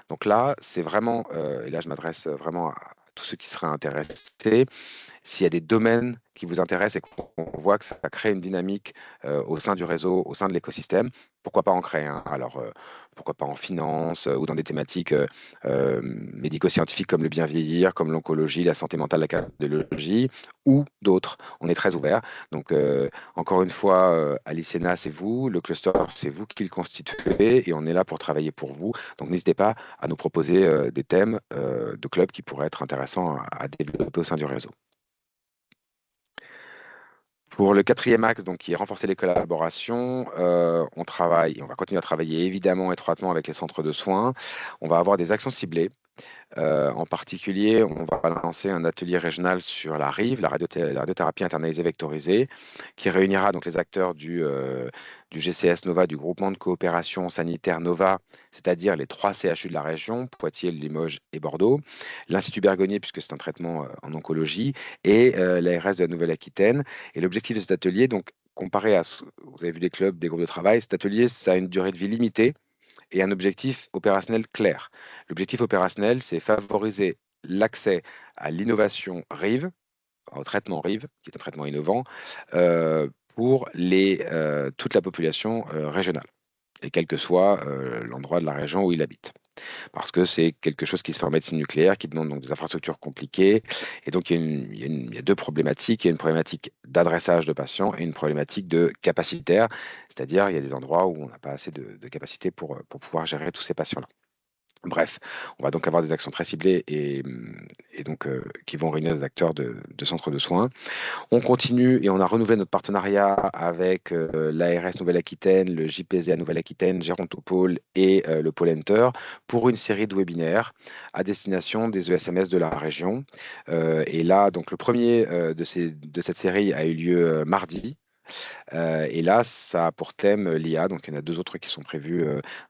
Donc là, c'est vraiment, et là je m'adresse vraiment à tous ceux qui seraient intéressés, s'il y a des domaines qui vous intéressent et qu'on voit que ça crée une dynamique au sein du réseau, au sein de l'écosystème, pourquoi pas en créer un? Alors, pourquoi pas en finance ou dans des thématiques médico-scientifiques comme le bien vieillir, comme l'oncologie, la santé mentale, la cardiologie, ou d'autres. On est très ouvert. Donc, encore une fois, Alicena, c'est vous, le cluster, c'est vous qui le constituez, et on est là pour travailler pour vous. Donc, n'hésitez pas à nous proposer des thèmes de clubs qui pourraient être intéressants à développer au sein du réseau. Pour le 4e axe, donc, qui est renforcer les collaborations, on va continuer à travailler évidemment étroitement avec les centres de soins. On va avoir des actions ciblées. En particulier, on va lancer un atelier régional sur la RIV, la radiothérapie internalisée vectorisée, qui réunira donc les acteurs du GCS Nova, du groupement de coopération sanitaire Nova, c'est-à-dire les 3 CHU de la région, Poitiers, Limoges et Bordeaux, l'Institut Bergonié, puisque c'est un traitement en oncologie, et l'ARS de la Nouvelle-Aquitaine. Et l'objectif de cet atelier, donc, comparé à, vous avez vu des clubs, des groupes de travail, cet atelier, ça a une durée de vie limitée et un objectif opérationnel clair. L'objectif opérationnel, c'est favoriser l'accès à l'innovation RIV, au traitement RIV, qui est un traitement innovant, pour toute la population régionale, et quel que soit l'endroit de la région où il habite. Parce que c'est quelque chose qui se fait en médecine nucléaire, qui demande donc des infrastructures compliquées. Et donc, il y a deux problématiques. Il y a une problématique d'adressage de patients et une problématique de capacitaire, c'est-à-dire il y a des endroits où on n'a pas assez de capacité pour pouvoir gérer tous ces patients-là. Bref, on va donc avoir des actions très ciblées et donc qui vont réunir des acteurs de centres de soins. On continue et on a renouvelé notre partenariat avec l'ARS Nouvelle-Aquitaine, le JPZ Nouvelle-Aquitaine, Gérontopole et le Pôle Enter pour une série de webinaires à destination des ESMS de la région. Et là, donc le premier de cette série a eu lieu mardi. Et là, ça a pour thème l'IA. Donc, il y en a 2 autres qui sont prévus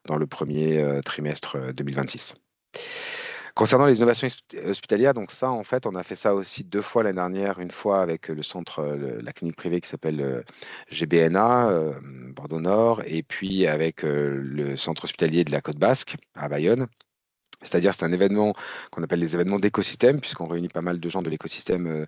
dans le premier trimestre 2026. Concernant les innovations hospitalières, donc ça, en fait, on a fait ça aussi 2 fois l'année dernière, une fois avec le centre, la clinique privée qui s'appelle GBNA, Bordeaux Nord, et puis avec le centre hospitalier de la Côte Basque, à Bayonne. C'est-à-dire, c'est un événement qu'on appelle les événements d'écosystème, puisqu'on réunit pas mal de gens de l'écosystème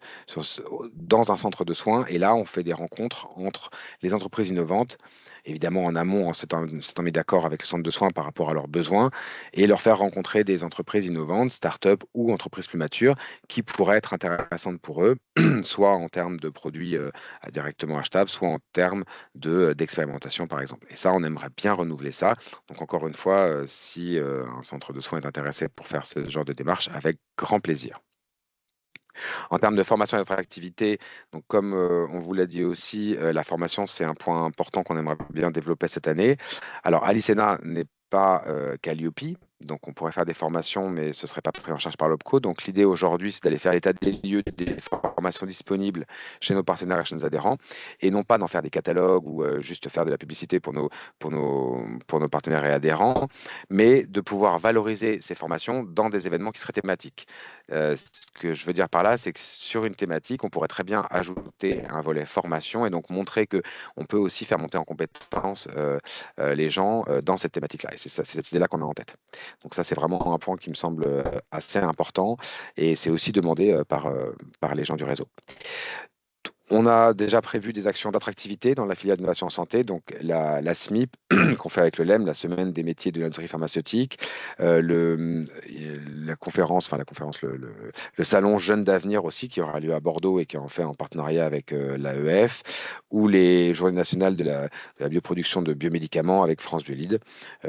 dans un centre de soins. Et là, on fait des rencontres entre les entreprises innovantes, évidemment en amont, en s'étant mis d'accord avec le centre de soins par rapport à leurs besoins, et leur faire rencontrer des entreprises innovantes, start-up ou entreprises plus matures, qui pourraient être intéressantes pour eux, soit en termes de produits directement achetables, soit en termes d'expérimentation, par exemple. Et ça, on aimerait bien renouveler ça. Donc, encore une fois, si un centre de soins est intéressé pour faire ce genre de démarche, avec grand plaisir. En termes de formation et d'attractivité, donc comme on vous l'a dit aussi, la formation, c'est un point important qu'on aimerait bien développer cette année. Alors, Alicena n'est pas Calliope, donc on pourrait faire des formations, mais ce ne serait pas pris en charge par l'OPCO. Donc l'idée aujourd'hui, c'est d'aller faire l'état des lieux des formations disponibles chez nos partenaires et chez nos adhérents, et non pas d'en faire des catalogues ou juste faire de la publicité pour nos partenaires et adhérents, mais de pouvoir valoriser ces formations dans des événements qui seraient thématiques. Ce que je veux dire par là, c'est que sur une thématique, on pourrait très bien ajouter un volet formation et donc montrer qu'on peut aussi faire monter en compétence les gens dans cette thématique-là. Et c'est cette idée-là qu'on a en tête. Donc ça, c'est vraiment un point qui me semble assez important et c'est aussi demandé par les gens du réseau. On a déjà prévu des actions d'attractivité dans la filière d'innovation en santé, donc la SMIP qu'on fait avec le LEM, la semaine des métiers de l'industrie pharmaceutique, le salon Jeunes d'Avenir aussi qui aura lieu à Bordeaux et qui est en fait en partenariat avec l'AEF, ou les journées nationales de la bioproduction de biomédicaments avec France Biolide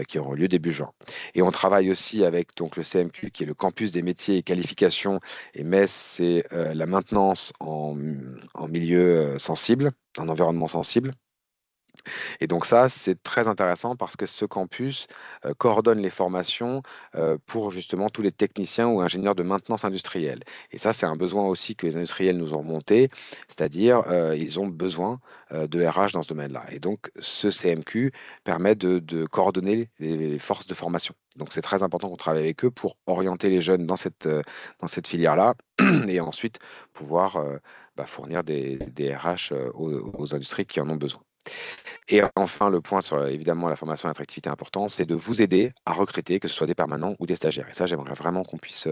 qui auront lieu début juin. Et on travaille aussi avec donc, le CMQ qui est le campus des métiers et qualifications, et MES, c'est la maintenance en milieu sensible, un environnement sensible. Et donc ça, c'est très intéressant parce que ce campus coordonne les formations pour justement tous les techniciens ou ingénieurs de maintenance industrielle. Et ça, c'est un besoin aussi que les industriels nous ont remonté, c'est-à-dire ils ont besoin de RH dans ce domaine-là. Et donc, ce CMQ permet de coordonner les forces de formation. Donc, c'est très important qu'on travaille avec eux pour orienter les jeunes dans cette filière-là et ensuite pouvoir fournir des RH aux industries qui en ont besoin. Et enfin, le point sur évidemment la formation et l'attractivité important, c'est de vous aider à recruter, que ce soit des permanents ou des stagiaires. Et ça, j'aimerais vraiment qu'on puisse,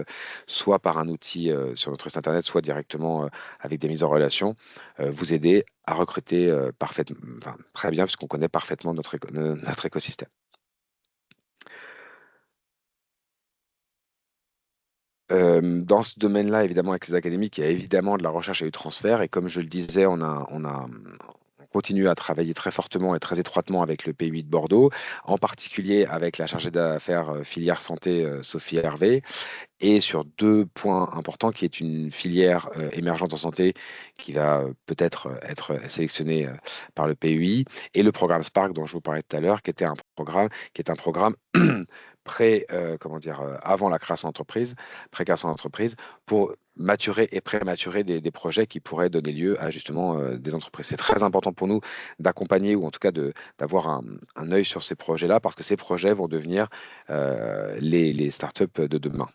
soit par un outil sur notre site internet, soit directement avec des mises en relation, vous aider à recruter très bien, puisqu'on connaît parfaitement notre écosystème. Dans ce domaine-là, évidemment, avec les académiques, il y a évidemment de la recherche et du transfert. Et comme je le disais, on continue à travailler très fortement et très étroitement avec le PUI de Bordeaux, en particulier avec la chargée d'affaires filière santé, Sophie Hervé, et sur 2 points importants, qui est une filière émergente en santé qui va peut-être être sélectionnée par le PUI, et le programme Spark dont je vous parlais tout à l'heure, qui est un programme avant la création d'entreprise, pré-création d'entreprise, pour maturer et prématurer des projets qui pourraient donner lieu à justement des entreprises. C'est très important pour nous d'accompagner ou en tout cas d'avoir un œil sur ces projets-là parce que ces projets vont devenir les startups de demain.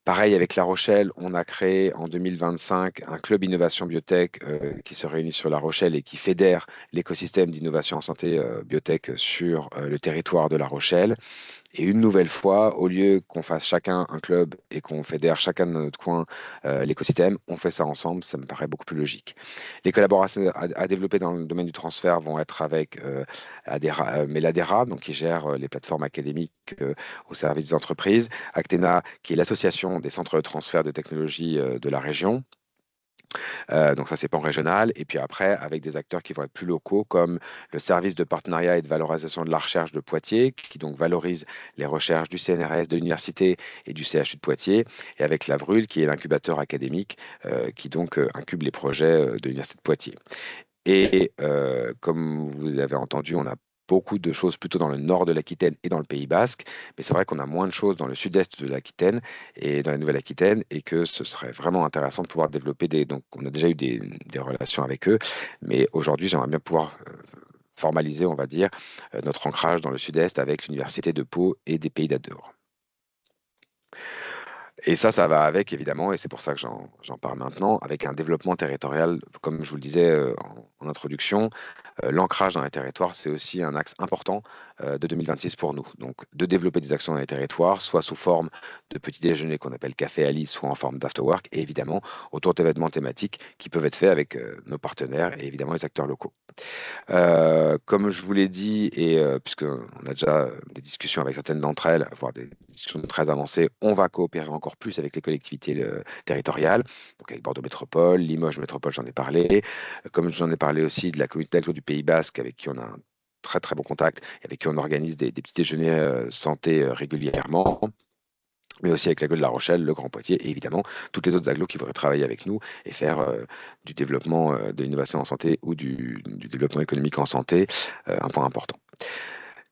Pareil, avec La Rochelle, on a créé en 2025 un club innovation biotech qui se réunit sur La Rochelle et qui fédère l'écosystème d'innovation en santé biotech sur le territoire de La Rochelle. Et une nouvelle fois, au lieu qu'on fasse chacun un club et qu'on fédère chacun de notre coin l'écosystème, on fait ça ensemble, ça me paraît beaucoup plus logique. Les collaborations à développer dans le domaine du transfert vont être avec Meladera, donc qui gère les plateformes académiques au service des entreprises, Actena, qui est l'association des centres de transfert de technologie de la région. Donc ça, c'est pan régional. Et puis après, avec des acteurs qui vont être plus locaux, comme le service de partenariat et de valorisation de la recherche de Poitiers, qui donc valorise les recherches du CNRS, de l'université et du CHU de Poitiers, et avec l'Avrul, qui est l'incubateur académique, qui donc incube les projets de l'université de Poitiers. Et comme vous avez entendu, on a beaucoup de choses plutôt dans le nord de l'Aquitaine et dans le Pays Basque, mais c'est vrai qu'on a moins de choses dans le sud-est de l'Aquitaine et dans la Nouvelle-Aquitaine, et que ce serait vraiment intéressant de pouvoir développer des... Donc on a déjà eu des relations avec eux, mais aujourd'hui j'aimerais bien pouvoir formaliser, on va dire, notre ancrage dans le sud-est avec l'Université de Pau et des Pays d'Adore. Et ça va avec, évidemment, et c'est pour ça que j'en parle maintenant, avec un développement territorial, comme je vous le disais en introduction. L'ancrage dans les territoires, c'est aussi un axe important de 2026 pour nous. Donc, de développer des actions dans les territoires, soit sous forme de petits déjeuners qu'on appelle café à lit, soit en forme d'afterwork, et évidemment, autour d'événements thématiques qui peuvent être faits avec nos partenaires et évidemment les acteurs locaux. Comme je vous l'ai dit, et puisqu'on a déjà des discussions avec certaines d'entre elles, voire des discussions très avancées, on va coopérer encore plus avec les collectivités territoriales, donc avec Bordeaux Métropole, Limoges Métropole, j'en ai parlé, comme j'en ai parlé aussi de la communauté d'agglo du Pays Basque, avec qui on a un très très bon contact, et avec qui on organise des petits déjeuners santé régulièrement, mais aussi avec l'agglo de La Rochelle, le Grand Poitiers, et évidemment toutes les autres agglos qui voudraient travailler avec nous et faire du développement de l'innovation en santé ou du développement économique en santé, un point important.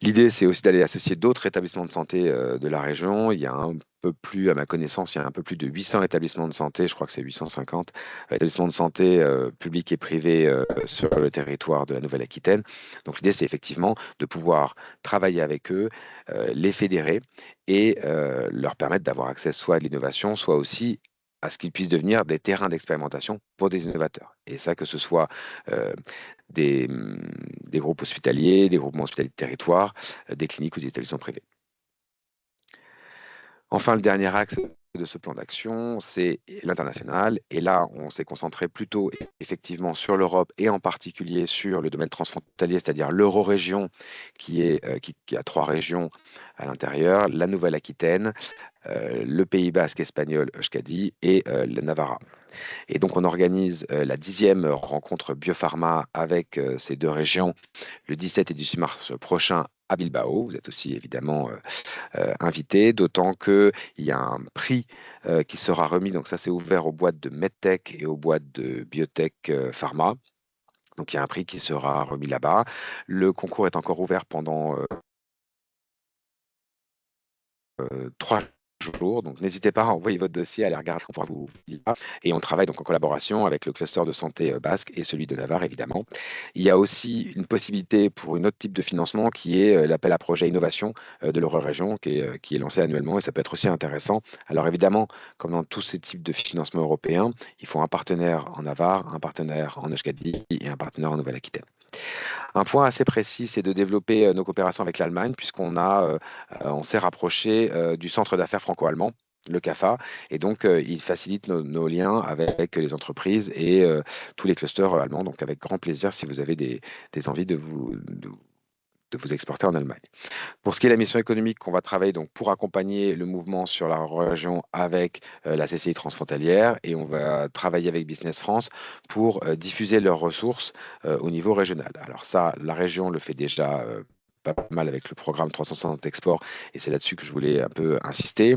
L'idée, c'est aussi d'aller associer d'autres établissements de santé de la région. Il y a un peu plus, à ma connaissance, il y a un peu plus de 800 établissements de santé, je crois que c'est 850 établissements de santé publics et privés sur le territoire de la Nouvelle-Aquitaine. Donc l'idée, c'est effectivement de pouvoir travailler avec eux, les fédérer et leur permettre d'avoir accès soit à l'innovation, soit aussi à ce qu'ils puissent devenir des terrains d'expérimentation pour des innovateurs. Et ça, que ce soit des groupes hospitaliers, des groupements hospitaliers de territoire, des cliniques ou des établissements privés. Enfin, le dernier axe de ce plan d'action, c'est l'international. Et là, on s'est concentré plutôt effectivement sur l'Europe et en particulier sur le domaine transfrontalier, c'est-à-dire l'Euro-région qui a 3 régions à l'intérieur, la Nouvelle-Aquitaine, le Pays Basque espagnol, Euskadi, et le Navarra. Et donc, on organise la 10e rencontre Biopharma avec ces 2 régions le 17 et 18 mars prochain à Bilbao. Vous êtes aussi évidemment invités, d'autant qu'il y a un prix qui sera remis. Donc, ça, c'est ouvert aux boîtes de MedTech et aux boîtes de Biotech Pharma. Donc, il y a un prix qui sera remis là-bas. Le concours est encore ouvert pendant 3 jours, donc n'hésitez pas à envoyer votre dossier, à les regarder, on pourra vous lire. Et on travaille donc en collaboration avec le cluster de santé basque et celui de Navarre, évidemment. Il y a aussi une possibilité pour un autre type de financement qui est l'appel à projet innovation de l'Euro-région qui est lancé annuellement, et ça peut être aussi intéressant. Alors évidemment, comme dans tous ces types de financements européens, il faut un partenaire en Navarre, un partenaire en Euskadi et un partenaire en Nouvelle-Aquitaine. Un point assez précis, c'est de développer nos coopérations avec l'Allemagne, puisqu'on s'est rapproché du centre d'affaires franco-allemand, le CAFA, et donc il facilite nos liens avec les entreprises et tous les clusters allemands. Donc avec grand plaisir si vous avez des envies de vous exporter en Allemagne. Pour ce qui est de la mission économique, on va travailler donc pour accompagner le mouvement sur la région avec la CCI transfrontalière, et on va travailler avec Business France pour diffuser leurs ressources au niveau régional. Alors ça, la région le fait déjà pas mal avec le programme 360 Export, et c'est là-dessus que je voulais un peu insister.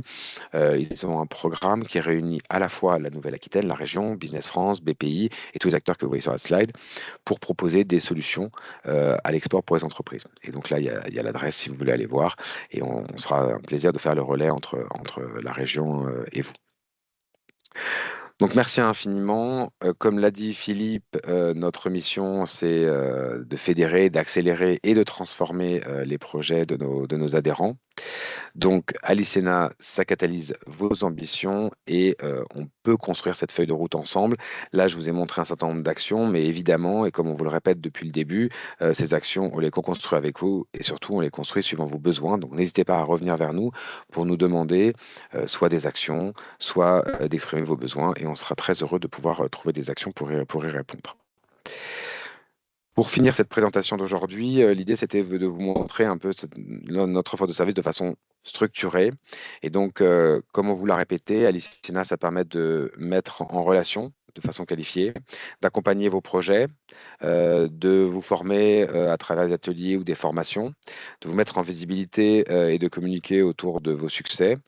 Ils ont un programme qui réunit à la fois la Nouvelle-Aquitaine, la région, Business France, BPI et tous les acteurs que vous voyez sur la slide pour proposer des solutions à l'export pour les entreprises. Et donc là, il y a l'adresse si vous voulez aller voir, et on sera un plaisir de faire le relais entre la région et vous. Donc merci infiniment. Comme l'a dit Philippe, notre mission, c'est de fédérer, d'accélérer et de transformer les projets de nos adhérents. Donc, Alicena, ça catalyse vos ambitions et on peut construire cette feuille de route ensemble. Là, je vous ai montré un certain nombre d'actions, mais évidemment, et comme on vous le répète depuis le début, ces actions, on les co-construit avec vous et surtout, on les construit suivant vos besoins. Donc, n'hésitez pas à revenir vers nous pour nous demander soit des actions, soit d'exprimer vos besoins et on sera très heureux de pouvoir trouver des actions pour y répondre. Pour finir cette présentation d'aujourd'hui, l'idée c'était de vous montrer un peu notre offre de service de façon structurée. Et donc, comme on vous l'a répété, Alicena, ça permet de mettre en relation de façon qualifiée, d'accompagner vos projets, de vous former à travers des ateliers ou des formations, de vous mettre en visibilité et de communiquer autour de vos succès,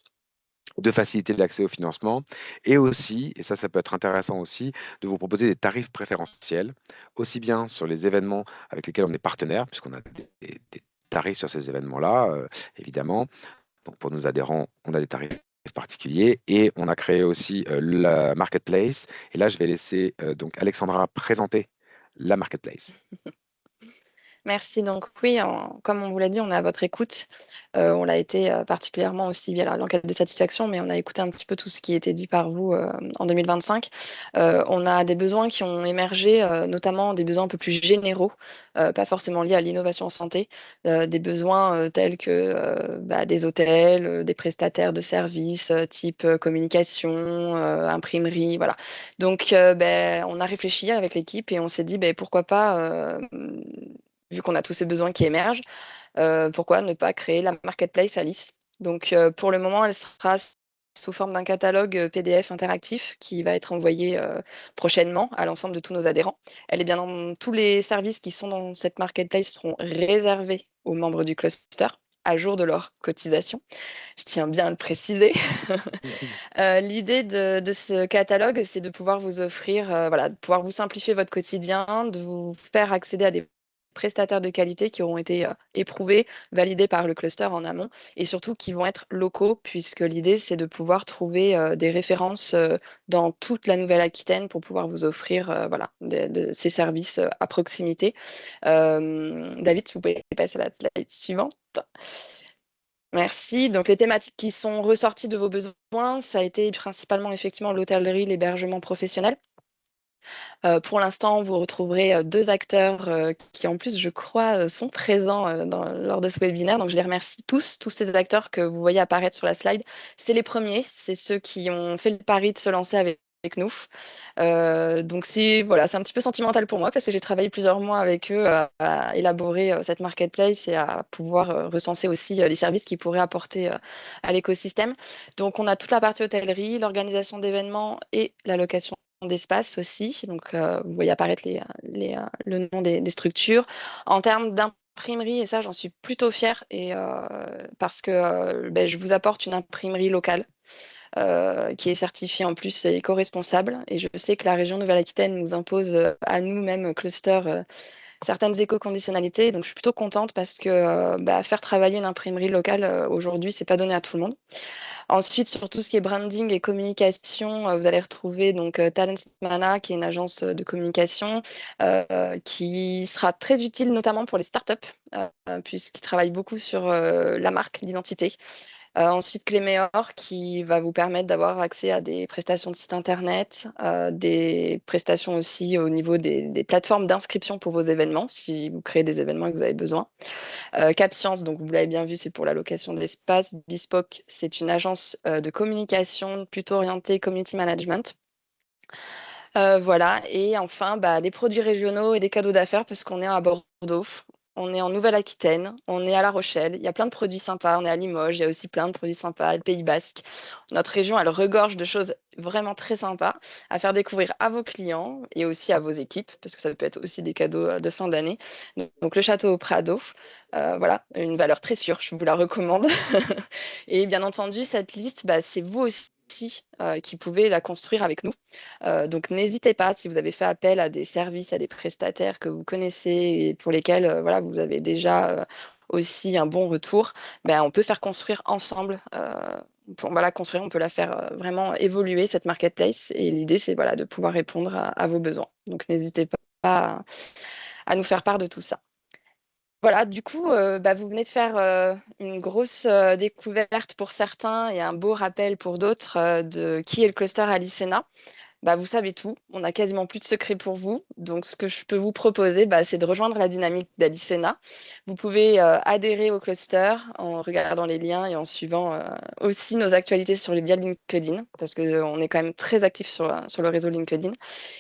de faciliter l'accès au financement et aussi, et ça peut être intéressant aussi, de vous proposer des tarifs préférentiels, aussi bien sur les événements avec lesquels on est partenaire, puisqu'on a des tarifs sur ces événements-là, évidemment. Donc pour nos adhérents, on a des tarifs particuliers et on a créé aussi la marketplace. Et là, je vais laisser donc Alexandra présenter la marketplace. Merci. Donc oui, comme on vous l'a dit, on est à votre écoute. On l'a été particulièrement aussi via l'enquête de satisfaction, mais on a écouté un petit peu tout ce qui a été dit par vous en 2025. On a des besoins qui ont émergé, notamment des besoins un peu plus généraux, pas forcément liés à l'innovation en santé, des besoins tels que des hôtels, des prestataires de services type communication, imprimerie, voilà. Donc on a réfléchi avec l'équipe et on s'est dit pourquoi pas vu qu'on a tous ces besoins qui émergent, pourquoi ne pas créer la marketplace Alice? Donc, pour le moment, elle sera sous forme d'un catalogue PDF interactif qui va être envoyé prochainement à l'ensemble de tous nos adhérents. Tous les services qui sont dans cette marketplace seront réservés aux membres du cluster à jour de leur cotisation. Je tiens bien à le préciser. L'idée de ce catalogue, c'est de pouvoir vous offrir, de pouvoir vous simplifier votre quotidien, de vous faire accéder à des prestataires de qualité qui auront été éprouvés, validés par le cluster en amont et surtout qui vont être locaux puisque l'idée c'est de pouvoir trouver des références dans toute la Nouvelle-Aquitaine pour pouvoir vous offrir de ces services à proximité. David, si vous pouvez passer à la slide suivante. Merci. Donc, les thématiques qui sont ressorties de vos besoins, ça a été principalement effectivement l'hôtellerie, l'hébergement professionnel. Pour l'instant, vous retrouverez 2 acteurs qui, en plus, je crois, sont présents lors de ce webinaire. Donc, je les remercie tous ces acteurs que vous voyez apparaître sur la slide. C'est les premiers, c'est ceux qui ont fait le pari de se lancer avec nous. Donc, c'est un petit peu sentimental pour moi parce que j'ai travaillé plusieurs mois avec eux à élaborer cette marketplace et à pouvoir recenser aussi les services qu'ils pourraient apporter à l'écosystème. Donc, on a toute la partie hôtellerie, l'organisation d'événements et la location d'espace aussi. Donc, vous voyez apparaître le nom des structures. En termes d'imprimerie, et ça, j'en suis plutôt fière parce que je vous apporte une imprimerie locale. Qui est certifiée en plus éco-responsable. Et je sais que la région Nouvelle-Aquitaine nous impose à nous-mêmes, cluster, certaines éco-conditionnalités. Donc, je suis plutôt contente parce que faire travailler une imprimerie locale aujourd'hui, c'est pas donné à tout le monde. Ensuite, sur tout ce qui est branding et communication, vous allez retrouver donc Talent Mana, qui est une agence de communication qui sera très utile notamment pour les startups, puisqu'ils travaillent beaucoup sur la marque, l'identité. Ensuite, Cléméor, qui va vous permettre d'avoir accès à des prestations de site internet, des prestations aussi au niveau des plateformes d'inscription pour vos événements, si vous créez des événements et que vous avez besoin. CapScience, donc vous l'avez bien vu, c'est pour la location d'espace. Bespoke, c'est une agence de communication plutôt orientée community management. Et enfin, des produits régionaux et des cadeaux d'affaires parce qu'on est à Bordeaux. On est en Nouvelle-Aquitaine, on est à La Rochelle, il y a plein de produits sympas, on est à Limoges, il y a aussi plein de produits sympas, le Pays Basque. Notre région, elle regorge de choses vraiment très sympas à faire découvrir à vos clients et aussi à vos équipes, parce que ça peut être aussi des cadeaux de fin d'année. Donc le château au Prado, une valeur très sûre, je vous la recommande. Et bien entendu, cette liste, c'est vous aussi qui pouvez la construire avec nous. Donc n'hésitez pas, si vous avez fait appel à des services, à des prestataires que vous connaissez et pour lesquels vous avez déjà aussi un bon retour, on peut faire construire ensemble. On peut la faire vraiment évoluer, cette marketplace. Et l'idée, c'est de pouvoir répondre à vos besoins. Donc n'hésitez pas à nous faire part de tout ça. Voilà, du coup, vous venez de faire une grosse découverte pour certains et un beau rappel pour d'autres de qui est le cluster Alicena. Vous savez tout, on n'a quasiment plus de secret pour vous. Donc, ce que je peux vous proposer, c'est de rejoindre la dynamique d'Alicena. Vous pouvez adhérer au cluster en regardant les liens et en suivant aussi nos actualités sur les via LinkedIn, parce qu'on est quand même très actif sur le réseau LinkedIn.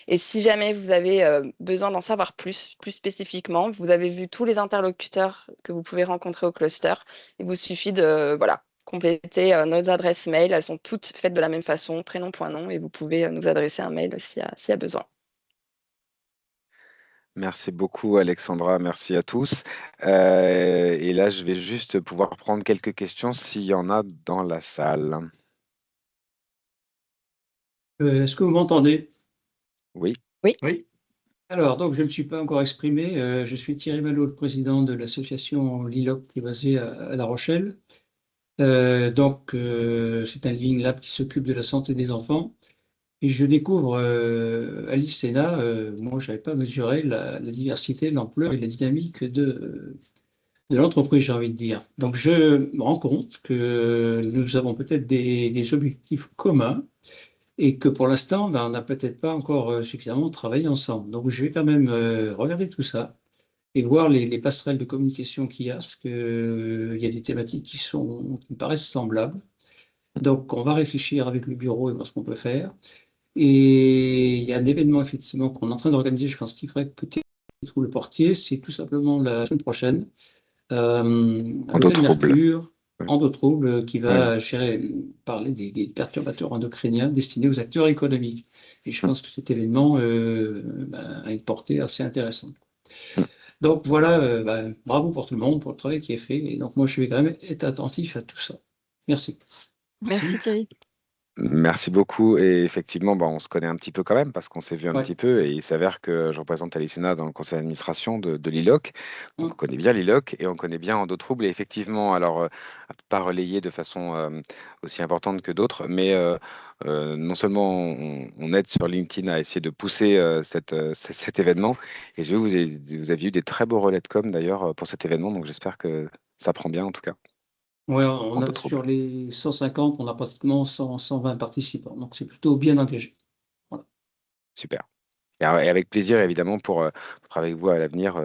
Et si jamais vous avez besoin d'en savoir plus spécifiquement, vous avez vu tous les interlocuteurs que vous pouvez rencontrer au cluster. Il vous suffit de compléter nos adresses mail. Elles sont toutes faites de la même façon, prénom.nom, et vous pouvez nous adresser un mail s'il y a besoin. Merci beaucoup, Alexandra. Merci à tous. Et là, je vais juste pouvoir prendre quelques questions s'il y en a dans la salle. Est-ce que vous m'entendez? Oui. Oui. Alors, donc, je ne me suis pas encore exprimé. Je suis Thierry Malot, le président de l'association LILOC qui est basée à La Rochelle. C'est un Living Lab qui s'occupe de la santé des enfants. Et je découvre Alicena. Moi, je n'avais pas mesuré la diversité, l'ampleur et la dynamique de l'entreprise, j'ai envie de dire. Donc, je me rends compte que nous avons peut-être des objectifs communs et que pour l'instant, on n'a peut-être pas encore suffisamment travaillé ensemble. Donc, je vais quand même regarder tout ça et voir les passerelles de communication qu'il y a, parce qu'il y a des thématiques qui me paraissent semblables. Donc, on va réfléchir avec le bureau et voir ce qu'on peut faire. Et il y a un événement, effectivement, qu'on est en train d'organiser, je pense qu'il faudrait peut-être trouver le portier, c'est tout simplement la semaine prochaine, à l'hôtel Mercure, Endotrouble, qui va parler des perturbateurs endocriniens destinés aux acteurs économiques. Et je pense que cet événement a une portée assez intéressante. Donc voilà, bravo pour tout le monde, pour le travail qui est fait. Et donc moi, je vais quand même être attentif à tout ça. Merci. Merci Thierry. Merci beaucoup. Et effectivement, on se connaît un petit peu quand même parce qu'on s'est vu un petit peu. Et il s'avère que je représente Alicena dans le conseil d'administration de l'ILOC. Donc, on connaît bien l'ILOC et on connaît bien Endotrouble. Et effectivement, alors, pas relayé de façon aussi importante que d'autres, mais non seulement on aide sur LinkedIn à essayer de pousser cet événement. Et je vous avez eu des très beaux relais de com d'ailleurs pour cet événement. Donc, j'espère que ça prend bien en tout cas. Oui, on a sur les 150, on a pratiquement 120 participants, donc c'est plutôt bien engagé. Voilà. Super. Et avec plaisir, évidemment, pour travailler avec vous à l'avenir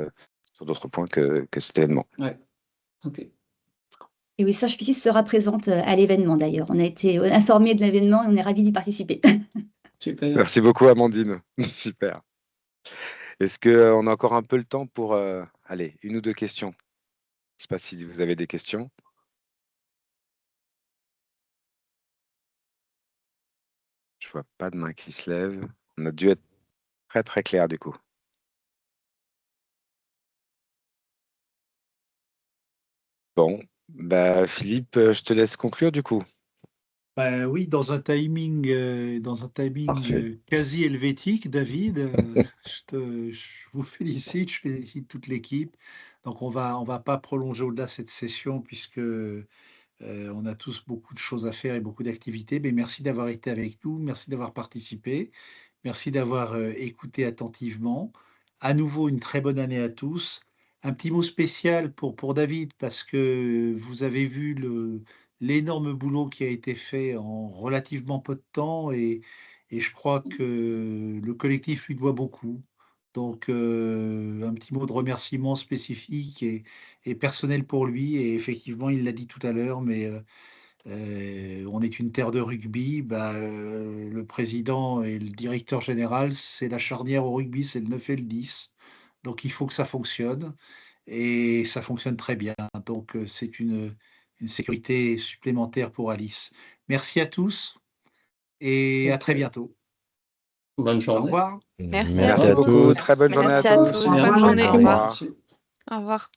sur d'autres points que cet événement. Oui, ok. Et oui, Serge Piscis sera présente à l'événement d'ailleurs. On a été informés de l'événement et on est ravis d'y participer. Super. Merci beaucoup, Amandine. Super. Est-ce qu'on a encore un peu le temps pour, allez, une ou deux questions? Je ne sais pas si vous avez des questions. Je ne vois pas de main qui se lève. On a dû être très, très clair du coup. Bon, Philippe, je te laisse conclure du coup. Oui, dans un timing quasi helvétique, David. Je vous félicite, je félicite toute l'équipe. Donc on va pas prolonger au-delà cette session puisque on a tous beaucoup de choses à faire et beaucoup d'activités. Mais merci d'avoir été avec nous, merci d'avoir participé, merci d'avoir écouté attentivement. À nouveau, une très bonne année à tous. Un petit mot spécial pour David, parce que vous avez vu l'énorme boulot qui a été fait en relativement peu de temps, et je crois que le collectif lui doit beaucoup. Donc, un petit mot de remerciement spécifique et personnel pour lui. Et effectivement, il l'a dit tout à l'heure, mais on est une terre de rugby. Le président et le directeur général, c'est la charnière au rugby, c'est le 9 et le 10. Donc, il faut que ça fonctionne. Et ça fonctionne très bien. Donc, c'est une sécurité supplémentaire pour Alice. Merci à tous et à très bientôt. Bonne journée. Au revoir. Merci à beaucoup. Très bonne journée à tous. Bonne journée. Au revoir. Au revoir.